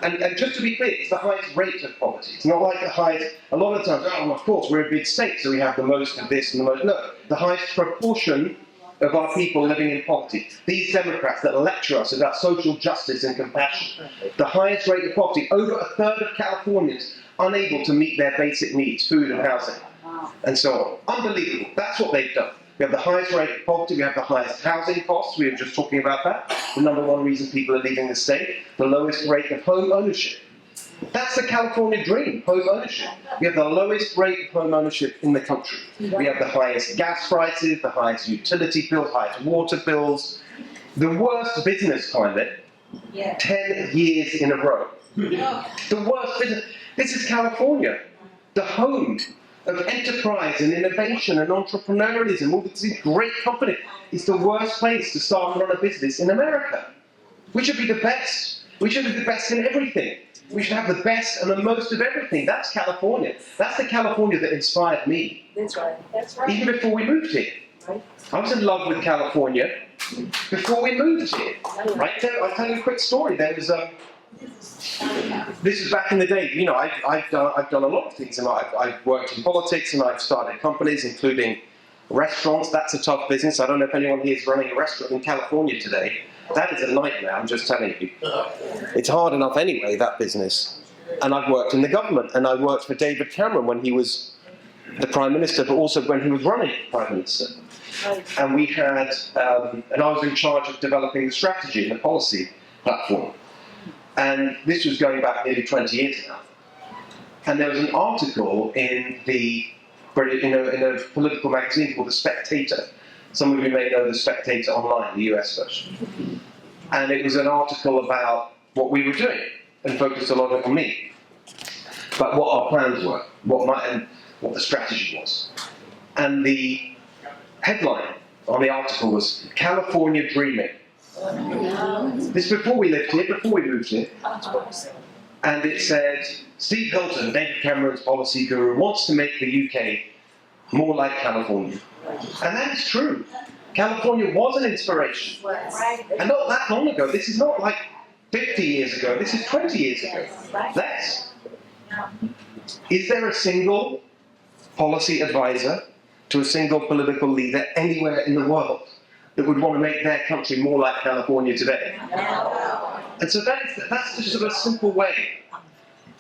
And just to be clear, it's the highest rate of poverty. It's not like the highest, a lot of times, oh, of course, we're a big state, so we have the most of this and the most. No, the highest proportion of our people living in poverty. These Democrats that lecture us about social justice and compassion, the highest rate of poverty, over a third of Californians unable to meet their basic needs, food and housing, and so on. Unbelievable. That's what they've done. We have the highest rate of poverty, we have the highest housing costs, we were just talking about that, the number one reason people are leaving the state, the lowest rate of home ownership. That's the California dream, home ownership. We have the lowest rate of home ownership in the country. We have the highest gas prices, the highest utility bills, highest water bills, the worst business climate 10 years in a row. The worst business. This is California, the home of enterprise and innovation and entrepreneurialism. All these great companies. It's the worst place to start and run a business in America. We should be the best. We should be the best in everything. We should have the best and the most of everything. That's California. That's the California that inspired me. That's right. That's right. Even before we moved here. Right. I was in love with California before we moved here. Right? I'll tell you a quick story. There was this is back in the day. You know, I've done a lot of things, and I've worked in politics, and I've started companies, including restaurants. That's a tough business. I don't know if anyone here is running a restaurant in California today. That is a nightmare, I'm just telling you. It's hard enough anyway, that business. And I've worked in the government, and I worked for David Cameron when he was the Prime Minister, but also when he was running Prime Minister. And we had, and I was in charge of developing the strategy and the policy platform. And this was going back nearly 20 years now. And there was an article in in a political magazine called The Spectator. Some of you may know The Spectator online, the US version. And it was an article about what we were doing, and focused a lot on me. But what our plans were, what the strategy was. And the headline on the article was California Dreaming. This is before we lived here, before we moved here. And it said, Steve Hilton, David Cameron's policy guru, wants to make the UK more like California. And that is true. California was an inspiration. And not that long ago. This is not like 50 years ago. This is 20 years ago. Less. Is there a single policy advisor to a single political leader anywhere in the world that would want to make their country more like California today? And so that's just sort of a simple way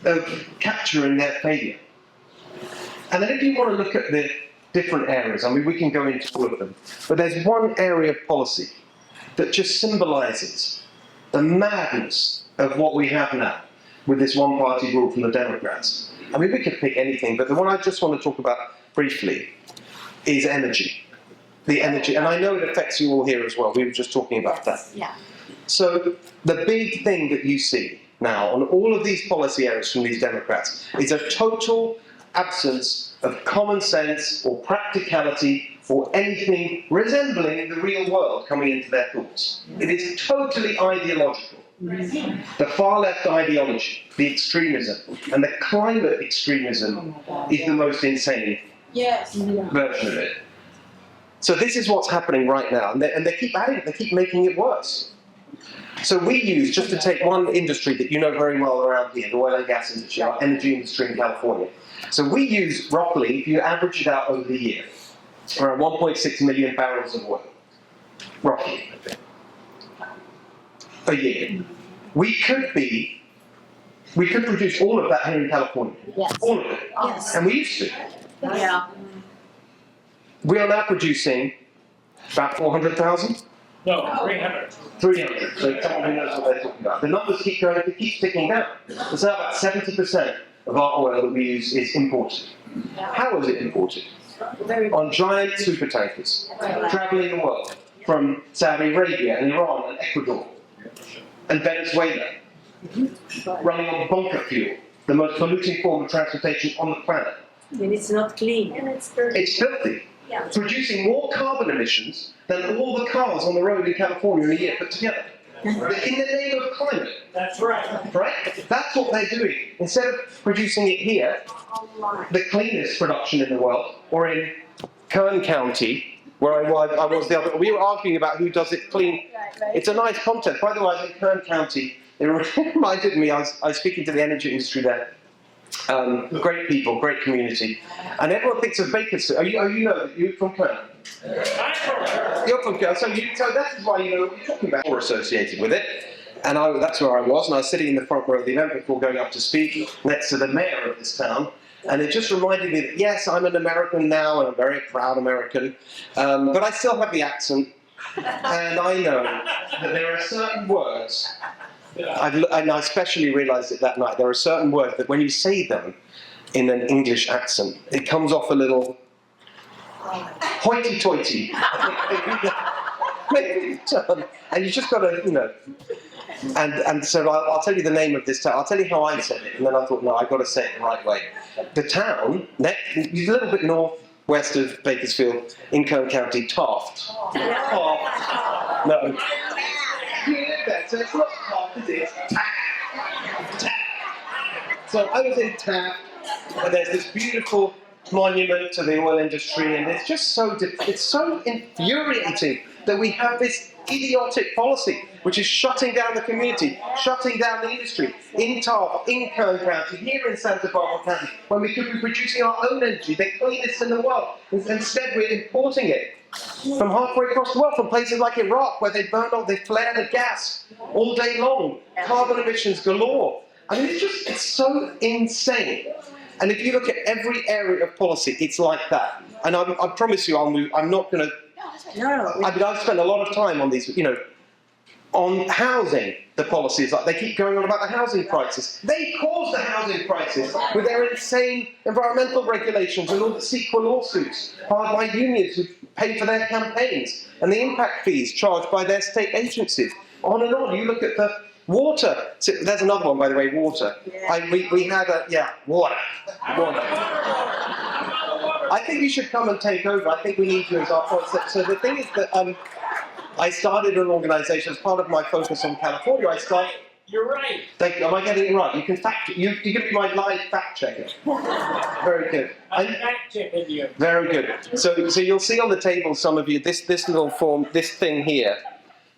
of capturing their failure. And then if you want to look at the different areas, I mean, we can go into all of them, but there's one area of policy that just symbolises the madness of what we have now with this one-party rule from the Democrats. I mean, we could pick anything, but the one I just want to talk about briefly is energy. The energy, and I know it affects you all here as well. We were just talking about that. Yeah. So the big thing that you see now on all of these policy areas from these Democrats is a total absence of common sense or practicality or anything resembling the real world coming into their thoughts. It is totally ideological. The far left ideology, the extremism, and the climate extremism is the most insane version of it. So this is what's happening right now, and they keep adding it, they keep making it worse. So we use, just to take one industry that you know very well around here, the oil and gas industry, our energy industry in California. So we use roughly, if you average it out over the year, around 1.6 million barrels of oil, roughly, a year. We could produce all of that here in California. Yes. All of it. Yes. And we used to. Yeah. We are now producing about 400,000? No, 300. 300. So someone who knows what they're talking about. The numbers keep going, they keep ticking down. It's now about 70% of our oil that we use is imported. How is it imported? On giant super tankers, traveling the world from Saudi Arabia and Iran and Ecuador and Venezuela, running on bunker fuel, the most polluting form of transportation on the planet. And it's not clean. And it's dirty. It's filthy. Yeah. Producing more carbon emissions than all the cars on the road in California in a year put together. In the name of climate. That's right. Right? That's what they're doing. Instead of producing it here, the cleanest production in the world, or in Cohen County, where I was the other, we were arguing about who does it clean. It's a nice contest. By the way, I was in Cohen County. It reminded me, I was speaking to the energy industry there. Great people, great community. And everyone thinks of Bakersfield. You're from Cohen? You're from Cohen, so that is why you know what you're talking about. We're associated with it. And that's where I was, and I was sitting in the front row of the event before going up to speak next to the mayor of this town. And it just reminded me that, yes, I'm an American now, and I'm a very proud American, but I still have the accent. And I know that there are certain words and I especially realised it that night. There are certain words that when you say them in an English accent, it comes off a little hoity-toity. And you just got to, you know. And so I'll tell you the name of this town. I'll tell you how I said it, and then I thought, no, I've got to say it the right way. The town, a little bit northwest of Bakersfield, in Cohen County, Taft. Taft. No. So it's not Taft, is it? It's Taft. Taft. So I was in Taft, and there's this beautiful monument to the oil industry, and it's just it's so infuriating that we have this idiotic policy which is shutting down the community, shutting down the industry in Taft, in Cohen County, here in Santa Barbara County, when we could be producing our own energy, the cleanest in the world. Instead, we're importing it from halfway across the world, from places like Iraq, where they flare the gas all day long, carbon emissions galore. I mean, it's so insane. And if you look at every area of policy, it's like that. And I promise you, I'm not going to. I mean, I've spent a lot of time on these, you know, on housing. The policies, like they keep going on about the housing crisis. They caused the housing crisis with their insane environmental regulations and all the CEQA lawsuits filed by unions who pay for their campaigns and the impact fees charged by their state agencies. On and on. You look at the water. So there's another one, by the way, water. We had water. I think you should come and take over. I think we need you as our point. So the thing is that I started an organisation as part of my focus on California. You're right. Thank you. Am I getting it right? You can you can be my live fact checker. Very good. I'm fact checking you. Very good. So you'll see on the table, some of you, this little form, this thing here,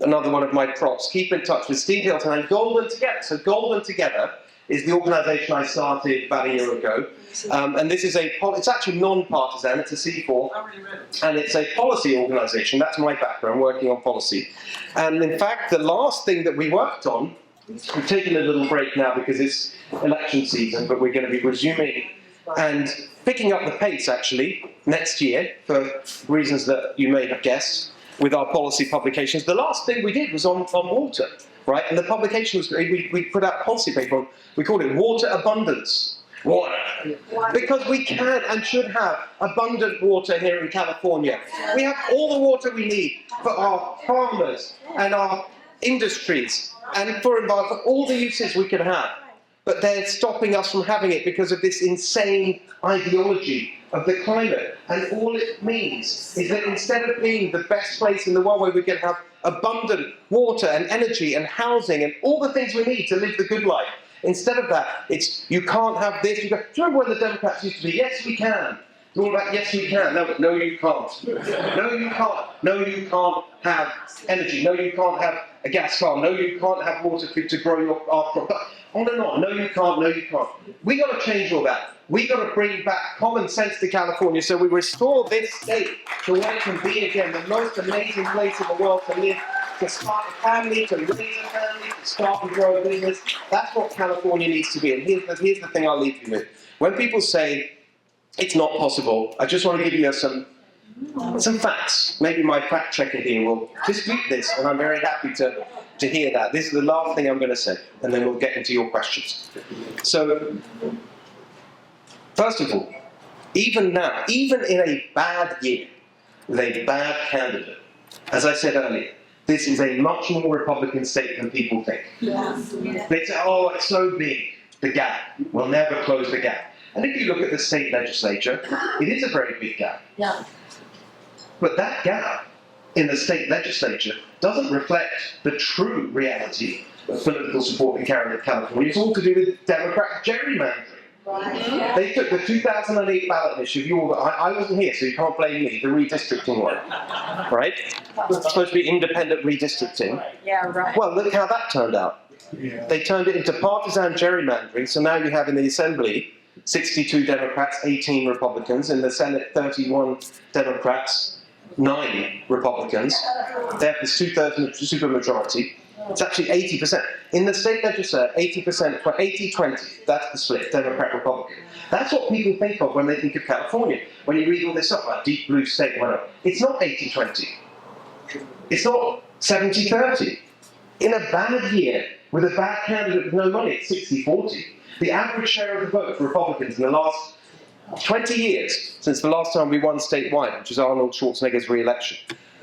another one of my props. Keep in touch with Steve Hilton and Golden Together. So Golden Together is the organisation I started about a year ago. And this is it's actually non-partisan, it's a C4, and it's a policy organisation. That's my background, working on policy. And in fact, the last thing that we worked on, we've taken a little break now because it's election season, but we're going to be resuming and picking up the pace actually next year, for reasons that you may have guessed, with our policy publications. The last thing we did was on water, right? And the publication was, we put out a policy paper on, we called it Water Abundance. Water. Because we can and should have abundant water here in California. We have all the water we need for our farmers and our industries and for all the uses we can have. But they're stopping us from having it because of this insane ideology of the climate. And all it means is that instead of being the best place in the world where we can have abundant water and energy and housing and all the things we need to live the good life, instead of that, it's you can't have this. Do you remember when the Democrats used to be, yes, we can. It's all about, yes, we can. No, you can't. No, you can't. No, you can't have energy. No, you can't have a gas car. No, you can't have water to grow our crop. On and on. No, you can't. No, you can't. We got to change all that. We got to bring back common sense to California so we restore this state to where it can be again, the most amazing place in the world to live, to start a family, to raise a family, to start and grow a business. That's what California needs to be. And here's the thing I'll leave you with. When people say it's not possible, I just want to give you some facts. Maybe my fact checker here will dispute this, and I'm very happy to hear that. This is the last thing I'm going to say, and then we'll get into your questions. So, first of all, even now, even in a bad year, with a bad candidate, as I said earlier, this is a much more Republican state than people think. Yes. They say, oh, it's so big, the gap. We'll never close the gap. And if you look at the state legislature, it is a very big gap. Yeah. But that gap in the state legislature doesn't reflect the true reality of political support in California. It's all to do with Democrat gerrymandering. Right. They took the 2008 ballot issue. I wasn't here, so you can't blame me. The redistricting one, right? It's supposed to be independent redistricting. Yeah, right. Well, look how that turned out. Yeah. They turned it into partisan gerrymandering. So now you have in the Assembly 62 Democrats, 18 Republicans. In the Senate, 31 Democrats, 9 Republicans. There's 2/3 supermajority. It's actually 80%. In the state legislature, 80%, 80-20, that's the split, Democrat-Republican. That's what people think of when they think of California. When you read all this stuff like deep blue state, whatever. It's not 80-20. It's not 70-30. In a bad year, with a bad candidate with no money, it's 60-40. The average share of the vote for Republicans in the last 20 years, since the last time we won statewide, which is Arnold Schwarzenegger's re-election,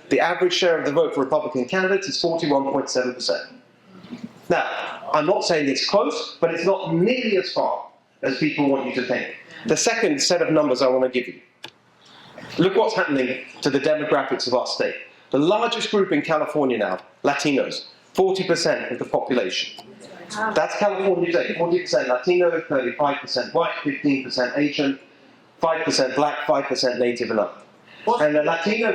the average share of the vote for Republican candidates is 41.7%. Now, I'm not saying it's close, but it's not nearly as far as people want you to think. The second set of numbers I want to give you. Look what's happening to the demographics of our state. The largest group in California now, Latinos, 40% of the population. That's California today, 40% Latino, 35% white, 15% Asian, 5% black, 5% native and other. And the Latino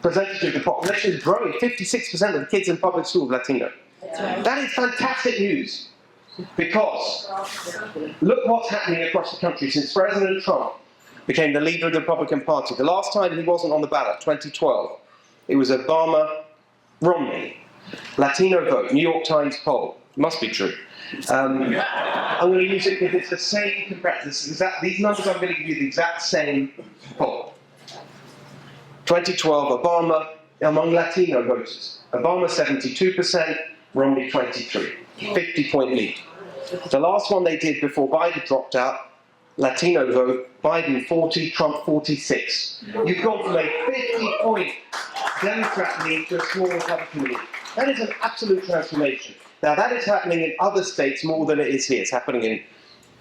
percentage of the population is growing. 56% of the kids in public school are Latino. That is fantastic news, because look what's happening across the country since President Trump became the leader of the Republican Party. The last time he wasn't on the ballot, 2012, it was Obama, Romney. Latino vote, New York Times poll. Must be true. I'm going to use it because it's the same comparison. These numbers I'm going to give you the exact same poll. 2012, Obama among Latino voters. Obama 72%, Romney 23%. 50-point lead. The last one they did before Biden dropped out, Latino vote, Biden 40, Trump 46. You've gone from a 50-point Democrat lead to a small Republican lead. That is an absolute transformation. Now that is happening in other states more than it is here. It's happening in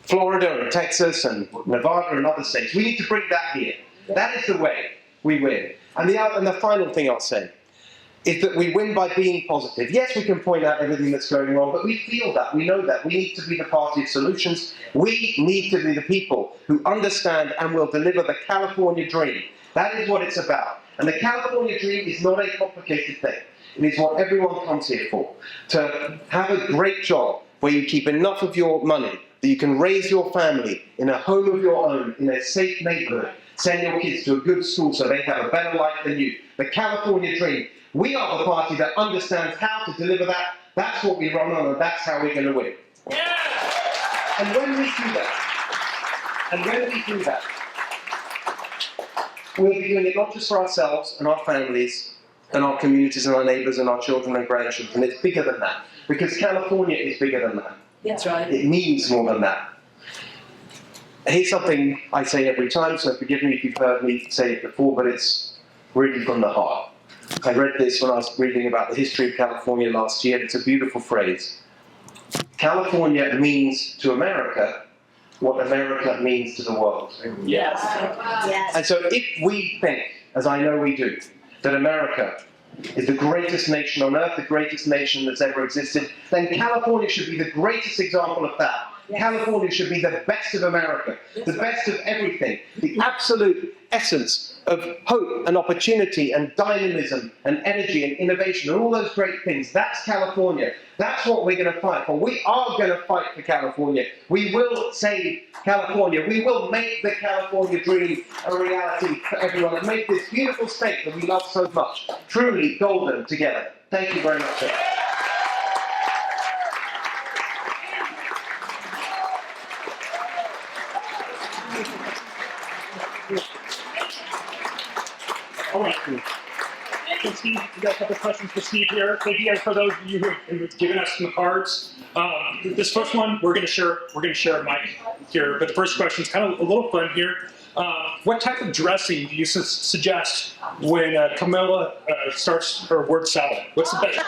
Florida and Texas and Nevada and other states. We need to bring that here. That is the way we win. And the final thing I'll say is that we win by being positive. Yes, we can point out everything that's going wrong, but we feel that, we know that. We need to be the party of solutions. We need to be the people who understand and will deliver the California dream. That is what it's about. And the California dream is not a complicated thing. It is what everyone comes here for. To have a great job where you keep enough of your money that you can raise your family in a home of your own, in a safe neighborhood, send your kids to a good school so they have a better life than you. The California dream. We are the party that understands how to deliver that. That's what we run on, and that's how we're going to win. Yeah. And when we do that, we'll be doing it not just for ourselves and our families and our communities and our neighbours and our children and grandchildren. It's bigger than that, because California is bigger than that. That's right. It means more than that. Here's something I say every time, so forgive me if you've heard me say it before, but it's really from the heart. I read this when I was reading about the history of California last year. It's a beautiful phrase. California means to America what America means to the world. Yes. Yes. And so if we think, as I know we do, that America is the greatest nation on earth, the greatest nation that's ever existed, then California should be the greatest example of that. Yes. California should be the best of America, the best of everything, the absolute essence of hope and opportunity and dynamism and energy and innovation and all those great things. That's California. That's what we're going to fight for. We are going to fight for California. We will save California. We will make the California dream a reality for everyone and make this beautiful state that we love so much truly golden together. Thank you very much. All right. So Steve, we got a couple questions for Steve here. Thank you guys for those of you who have given us some cards. This first one, we're going to share a mic here. But the first question is kind of a little fun here. What type of dressing do you suggest when Camilla starts her word salad? What's the best?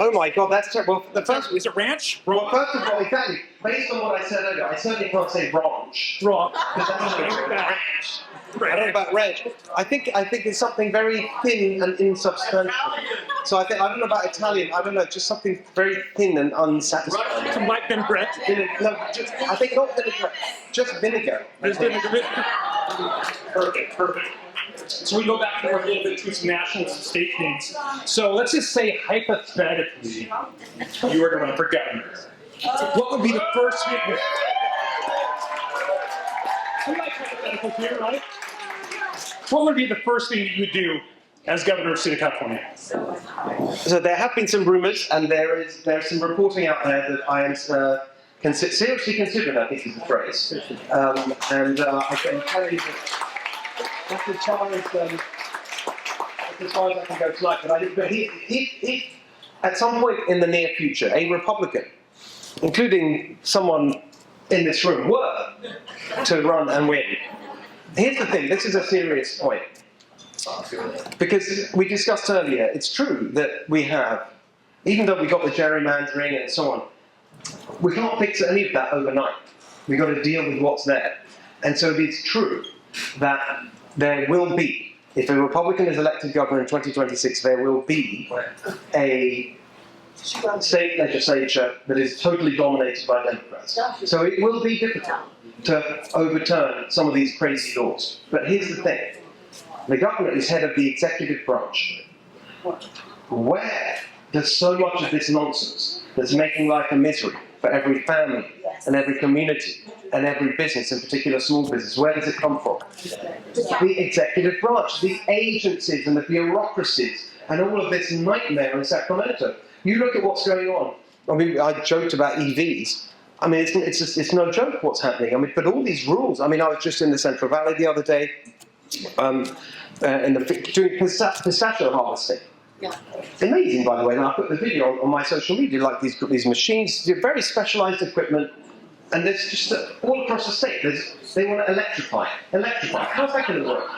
Oh my God, that's terrible. Well, the first is it ranch? Well, first of all, exactly. Based on what I said earlier, I certainly can't say ranch. Wrong. Because that's not ranch. I don't know about ranch. I think it's something very thin and insubstantial. So I don't know about Italian. I don't know, just something very thin and unsatisfying. Some light vinaigrette. I think not vinaigrette, just vinegar. There's vinegar. Perfect. So we go back and forth a little bit to some national and state things. So let's just say hypothetically, you were to run for governor. What would be the first thing? We like hypotheticals here, right? What would be the first thing that you would do as governor of the state of California? So there have been some rumors, and there's some reporting out there that I am seriously considered, I think is the phrase. I can tell you that that's as far as I can go tonight. But if at some point in the near future, a Republican, including someone in this room, were to run and win, here's the thing, this is a serious point. Because we discussed earlier, it's true that we have, even though we got the gerrymandering and so on, we can't fix any of that overnight. We've got to deal with what's there. And so it's true that there will be, if a Republican is elected governor in 2026, there will be a state legislature that is totally dominated by Democrats. So it will be difficult to overturn some of these crazy laws. But here's the thing. The governor is head of the executive branch. Where there's so much of this nonsense that's making life a misery for every family and every community and every business, in particular small business, where does it come from? The executive branch, the agencies and the bureaucracies and all of this nightmare in Sacramento. You look at what's going on. I mean, I joked about EVs. I mean, it's no joke what's happening. I mean, but all these rules. I mean, I was just in the Central Valley the other day, doing pistachio harvesting. It's amazing, by the way. And I put the video on my social media, like these machines, very specialised equipment, and there's just all across the state. They want to electrify. How's that going to work?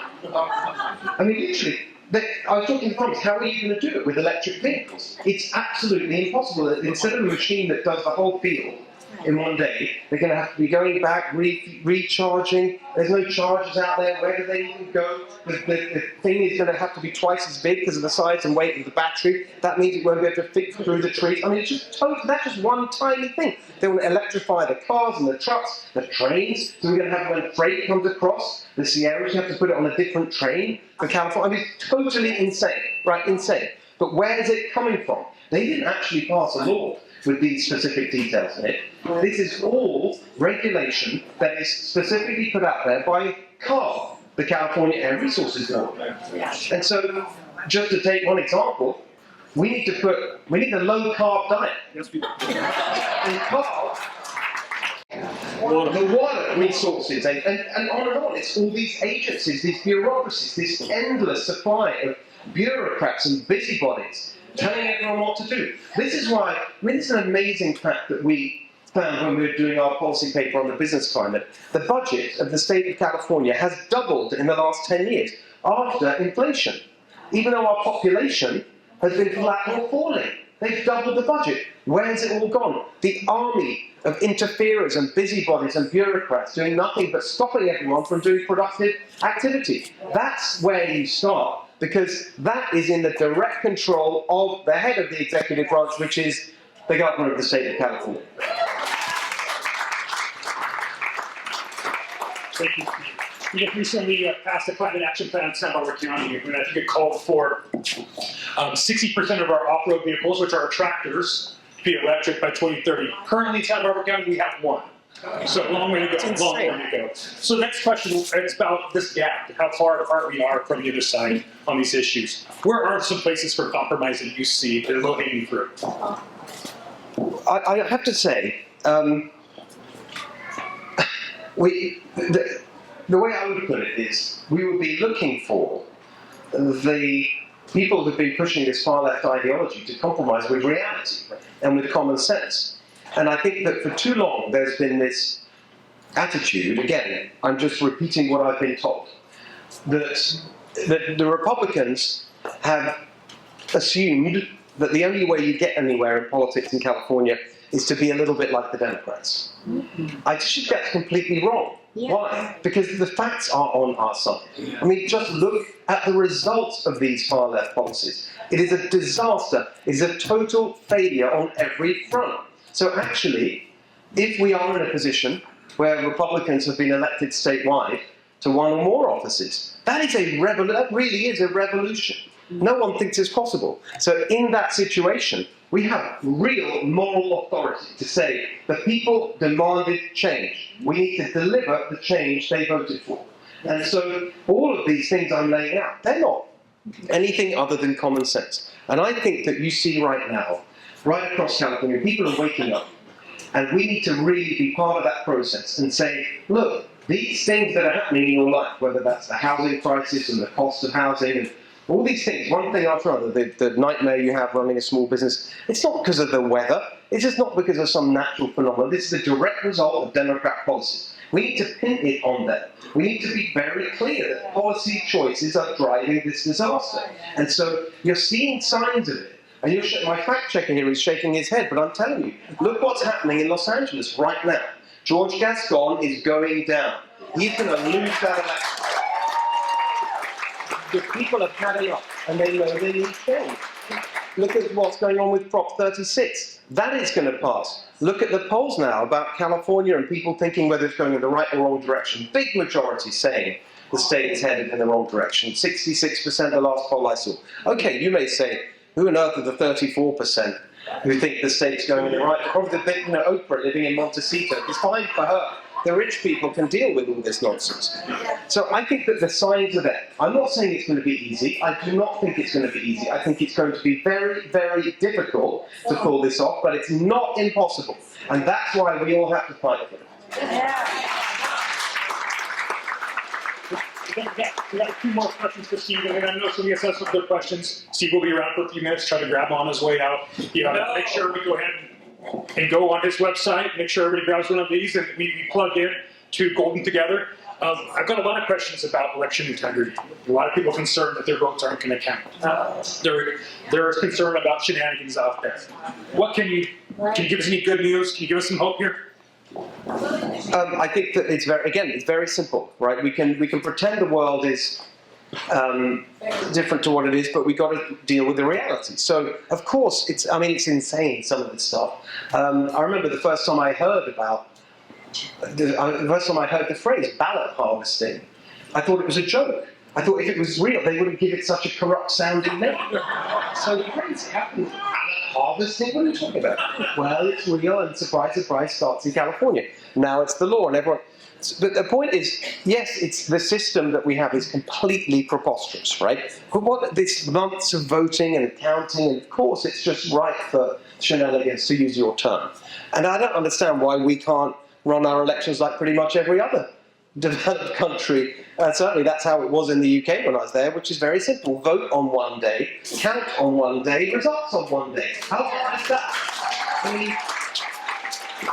I mean, literally. I was talking to farmers, how are you going to do it with electric vehicles? It's absolutely impossible. Instead of a machine that does the whole field in one day, they're going to have to be going back, recharging. There's no chargers out there. Where do they even go? The thing is going to have to be twice as big because of the size and weight of the battery. That means it won't be able to fit through the trees. I mean, it's just that's just one tiny thing. They want to electrify the cars and the trucks, the trains. So we're going to have, when freight comes across the Sierras, you have to put it on a different train for California. I mean, it's totally insane, right? Insane. But where is it coming from? They didn't actually pass a law with these specific details in it. This is all regulation that is specifically put out there by CARB, the California Air Resources Board. And so, just to take one example, we need a low-carb diet. And CARB, the water resources, and on. It's all these agencies, these bureaucracies, this endless supply of bureaucrats and busybodies telling everyone what to do. This is why, I mean, it's an amazing fact that we found when we were doing our policy paper on the business climate. The budget of the state of California has doubled in the last 10 years after inflation. Even though our population has been flat or falling, they've doubled the budget. Where has it all gone? The army of interferers and busybodies and bureaucrats doing nothing but stopping everyone from doing productive activity. That's where you start, because that is in the direct control of the head of the executive branch, which is the governor of the state of California. Thank you. We just recently passed a climate action plan in Santa Barbara County, and I think it called for 60% of our off-road vehicles, which are our tractors, to be electric by 2030. Currently in Santa Barbara County, we have one. So a long way to go, long way to go. So the next question is about this gap, how far apart we are from the other side on these issues. Where are some places for compromise that you see that are low-hanging fruit? I have to say, the way I would put it is, we would be looking for the people who've been pushing this far-left ideology to compromise with reality and with common sense. And I think that for too long there's been this attitude, again, I'm just repeating what I've been told, that the Republicans have assumed that the only way you get anywhere in politics in California is to be a little bit like the Democrats. I just think that's completely wrong. Yeah. Why? Because the facts are on our side. I mean, just look at the results of these far-left policies. It is a disaster. It is a total failure on every front. So actually, if we are in a position where Republicans have been elected statewide to one or more offices, that really is a revolution. No one thinks it's possible. So in that situation, we have real moral authority to say the people demanded change. We need to deliver the change they voted for. And so all of these things I'm laying out, they're not anything other than common sense. And I think that you see right now, right across California, people are waking up. And we need to really be part of that process and say, look, these things that are happening in your life, whether that's the housing crisis and the cost of housing and all these things, one thing after another, the nightmare you have running a small business, it's not because of the weather, it's just not because of some natural phenomenon, this is the direct result of Democrat policies. We need to pin it on them. We need to be very clear that policy choices are driving this disaster. And so you're seeing signs of it. And my fact checker here is shaking his head, but I'm telling you, look what's happening in Los Angeles right now. George Gascon is going down. He's going to lose that election. The people have had enough, and they know they need change. Look at what's going on with Prop 36. That is going to pass. Look at the polls now about California and people thinking whether it's going in the right or wrong direction. Big majority saying the state is headed in the wrong direction. 66% the last poll I saw. Okay, you may say, who on earth are the 34% who think the state's going in the right? Probably the big, Oprah living in Montecito. It's fine for her. The rich people can deal with all this nonsense. So I think that the signs are there. I'm not saying it's going to be easy. I do not think it's going to be easy. I think it's going to be very, very difficult to pull this off, but it's not impossible. And that's why we all have to fight for it. We got a few more questions for Steve, and I know somebody has some good questions. Steve will be around for a few minutes, try to grab on his way out. Make sure we go ahead and go on his website, make sure everybody grabs one of these, and we plug in to Golden Together. I've got a lot of questions about election integrity. A lot of people are concerned that their votes aren't going to count. They're concerned about shenanigans out there. Can you give us any good news? Can you give us some hope here? I think that it's very simple, right? We can pretend the world is different to what it is, but we've got to deal with the reality. So, of course, it's insane, some of this stuff. I remember the first time I heard the phrase ballot harvesting, I thought it was a joke. I thought if it was real, they wouldn't give it such a corrupt sounding name. So crazy. Ballot harvesting? What are you talking about? Well, it's real, and surprise, surprise, starts in California. Now it's the law, and everyone. But the point is, yes, it's the system that we have is completely preposterous, right? But what this months of voting and counting, and of course, it's just ripe for shenanigans, to use your term. And I don't understand why we can't run our elections like pretty much every other developed country. Certainly that's how it was in the UK when I was there, which is very simple. Vote on one day, count on one day, results on one day. How hard is that? I mean,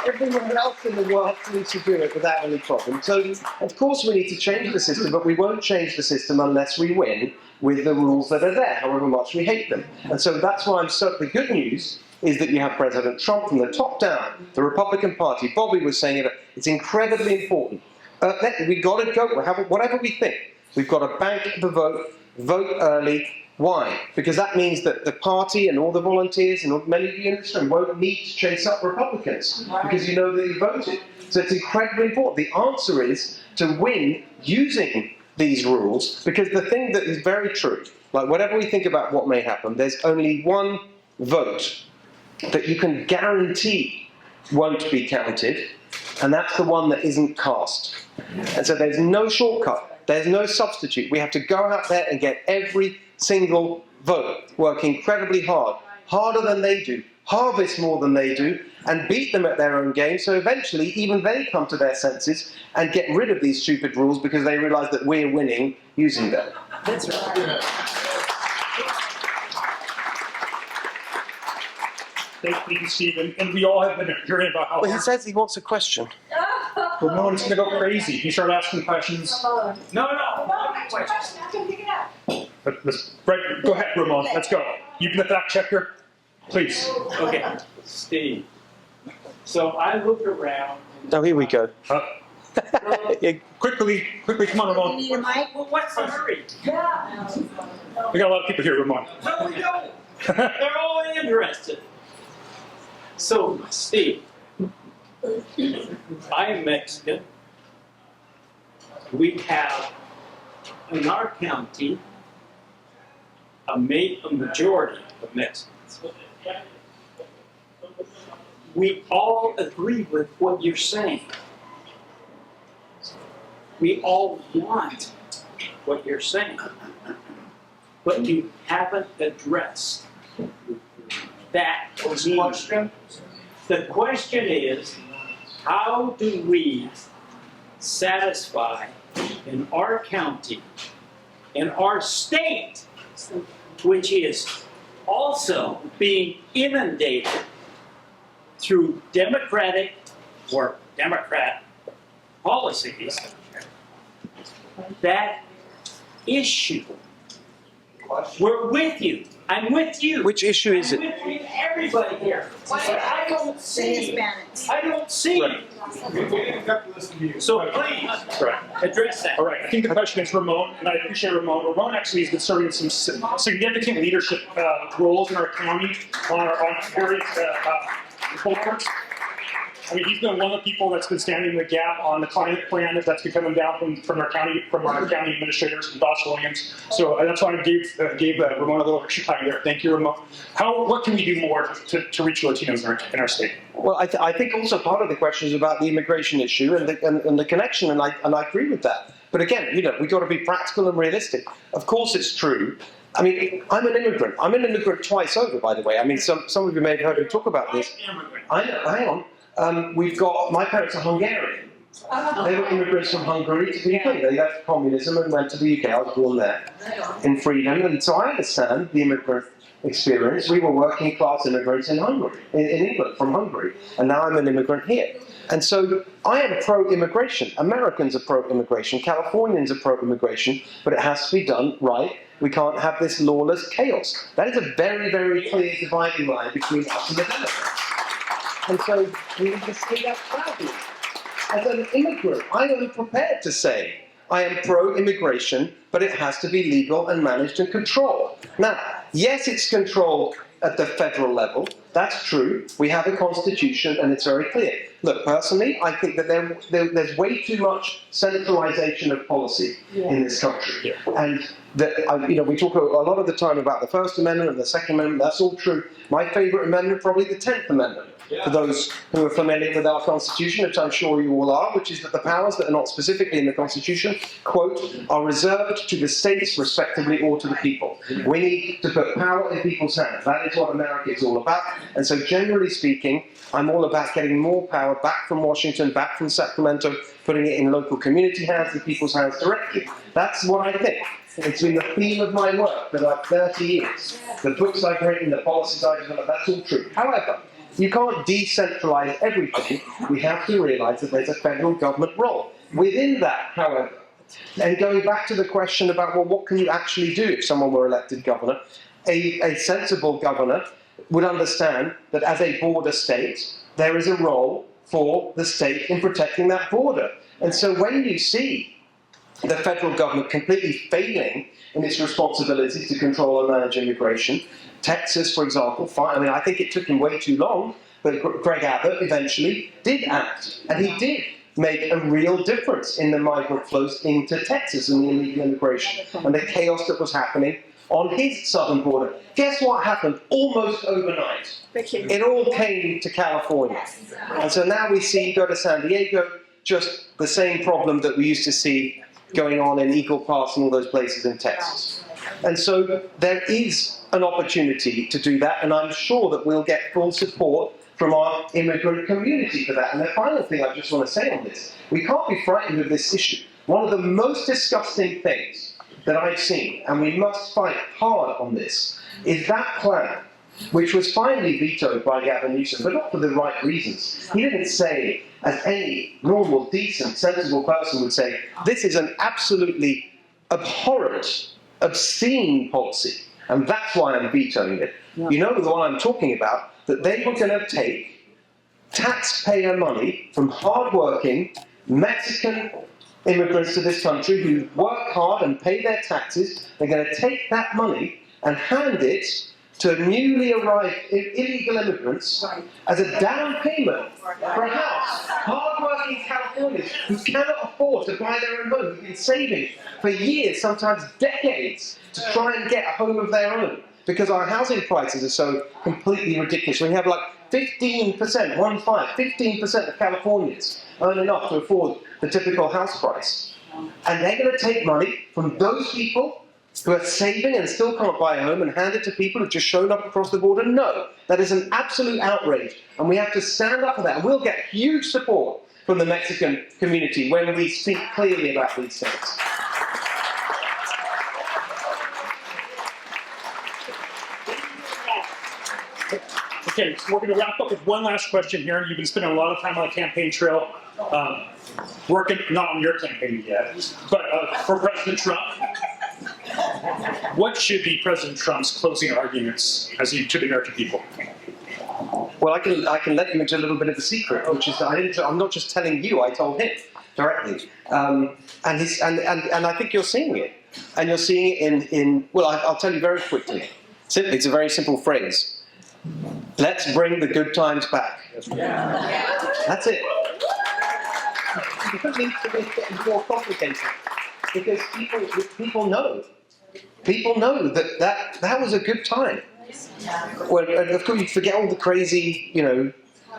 everyone else in the world needs to do it without any problem. So, of course, we need to change the system, but we won't change the system unless we win with the rules that are there, however much we hate them. And so that's why the good news is that you have President Trump from the top down, the Republican Party. Bobbie was saying it, it's incredibly important. We've got to go, whatever we think, we've got to bank the vote early. Why? Because that means that the party and all the volunteers and many of you in this room won't need to chase up Republicans because you know that you voted. So it's incredibly important. The answer is to win using these rules, because the thing that is very true, like whatever we think about what may happen, there's only one vote that you can guarantee won't be counted, and that's the one that isn't cast. And so there's no shortcut, there's no substitute. We have to go out there and get every single vote, work incredibly hard, harder than they do, harvest more than they do, and beat them at their own game, so eventually even they come to their senses and get rid of these stupid rules because they realise that we're winning using them. That's right. Thank you, Stephen. And we all have been hearing about how. Well, he says he wants a question. Well, no one's going to go crazy. You start asking questions. No. Right, go ahead, Ramon. Let's go. You can the fact checker, please. Okay, Steve. So I look around. Oh, here we go. Yeah, quickly, come on, Ramon. Need a mic? Well, what's the hurry? We got a lot of people here, Ramon. No, we don't. They're all interested. So, Steve, I am Mexican. We have, in our county, a majority of Mexicans. We all agree with what you're saying. We all want what you're saying. But you haven't addressed that question. The question is, how do we satisfy in our county, in our state, which is also being inundated through Democratic or Democrat policies, that issue, we're with you. I'm with you. Which issue is it? I'm with everybody here. But I don't see it. I don't see it. So please, address that. All right, I think the question is Ramon, and I appreciate Ramon. Ramon actually has been serving some significant leadership roles in our county on various boards. I mean, he's been one of the people that's been standing in the gap on the climate plan that's been coming down from our county administrators and Boss Williams. So that's why I gave Ramon a little extra time there. Thank you, Ramon. What can we do more to reach Latinos in our state? Well, I think also part of the question is about the immigration issue and the connection, and I agree with that. But again, we've got to be practical and realistic. Of course, it's true. I mean, I'm an immigrant. I'm an immigrant twice over, by the way. I mean, some of you may have heard me talk about this. Hang on. My parents are Hungarian. They were immigrants from Hungary to the UK. They left communism and went to the UK. I was born there in freedom. And so I understand the immigrant experience. We were working class immigrants in Hungary, in England, from Hungary. And now I'm an immigrant here. And so I am pro-immigration. Americans are pro-immigration. Californians are pro-immigration. But it has to be done right. We can't have this lawless chaos. That is a very, very clear dividing line between us and the Democrats. And so we need to say that proudly. As an immigrant, I am prepared to say I am pro-immigration, but it has to be legal and managed and controlled. Now, yes, it's controlled at the federal level. That's true. We have a constitution, and it's very clear. Look, personally, I think that there's way too much centralization of policy in this country. And we talk a lot of the time about the First Amendment and the Second Amendment. That's all true. My favorite amendment, probably the 10th Amendment. For those who are familiar with our Constitution, which I'm sure you all are, which is that the powers that are not specifically in the Constitution, quote, are reserved to the states respectively or to the people. We need to put power in people's hands. That is what America is all about. And so generally speaking, I'm all about getting more power back from Washington, back from Sacramento, putting it in local community hands and people's hands directly. That's what I think. It's been the theme of my work for like 30 years. The books I've written, the policies I've developed, that's all true. However, you can't decentralize everything. We have to realize that there's a federal government role. Within that, however, and going back to the question about, well, what can you actually do if someone were elected governor? A sensible governor would understand that as a border state, there is a role for the state in protecting that border. And so when you see the federal government completely failing in its responsibilities to control and manage immigration, Texas, for example, I think it took him way too long, but Greg Abbott eventually did act. And he did make a real difference in the migrant flows into Texas and the illegal immigration and the chaos that was happening on his southern border. Guess what happened almost overnight? It all came to California. And so now we see, go to San Diego, just the same problem that we used to see going on in Eagle Pass and all those places in Texas. And so there is an opportunity to do that, and I'm sure that we'll get full support from our immigrant community for that. And the final thing I just want to say on this, we can't be frightened of this issue. One of the most disgusting things that I've seen, and we must fight hard on this, is that plan, which was finally vetoed by Gavin Newsom, but not for the right reasons. He didn't say, as any normal, decent, sensible person would say, this is an absolutely abhorrent, obscene policy, and that's why I'm vetoing it. Yeah. You know the one I'm talking about, that they were going to take taxpayer money from hard-working Mexican immigrants to this country who work hard and pay their taxes. They're going to take that money and hand it to newly arrived illegal immigrants as a down payment for a house. Hard-working Californians who cannot afford to buy their own home, who've been saving for years, sometimes decades, to try and get a home of their own, because our housing prices are so completely ridiculous. We have like 15% of Californians earn enough to afford the typical house price. And they're going to take money from those people who are saving and still can't buy a home and hand it to people who've just shown up across the border? No, that is an absolute outrage. And we have to stand up for that. And we'll get huge support from the Mexican community when we speak clearly about these things. Okay, so we're going to wrap up with one last question here. You've been spending a lot of time on the campaign trail, working, not on your campaign yet, but for President Trump. What should be President Trump's closing arguments to the American people? Well, I can let you into a little bit of the secret, which is that I'm not just telling you. I told him directly, and I think you're seeing it, and you're seeing it in. Well, I'll tell you very quickly. Simply, it's a very simple phrase. Let's bring the good times back. That's it. It doesn't need to get more complicated because people know. People know that was a good time. Well, of course, you forget all the crazy,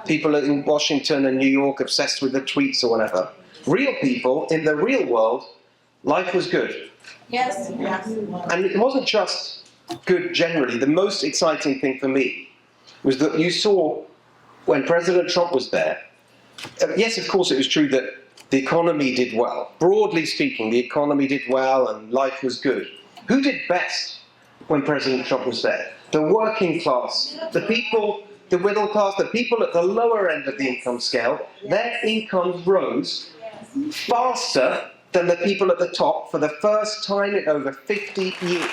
people in Washington and New York obsessed with the tweets or whatever. Real people in the real world, life was good. Yes. And it wasn't just good generally. The most exciting thing for me was that you saw when President Trump was there. Yes, of course, it was true that the economy did well. Broadly speaking, the economy did well and life was good. Who did best when President Trump was there? The working class, the people, the middle class, the people at the lower end of the income scale, their incomes rose faster than the people at the top for the first time in over 50 years.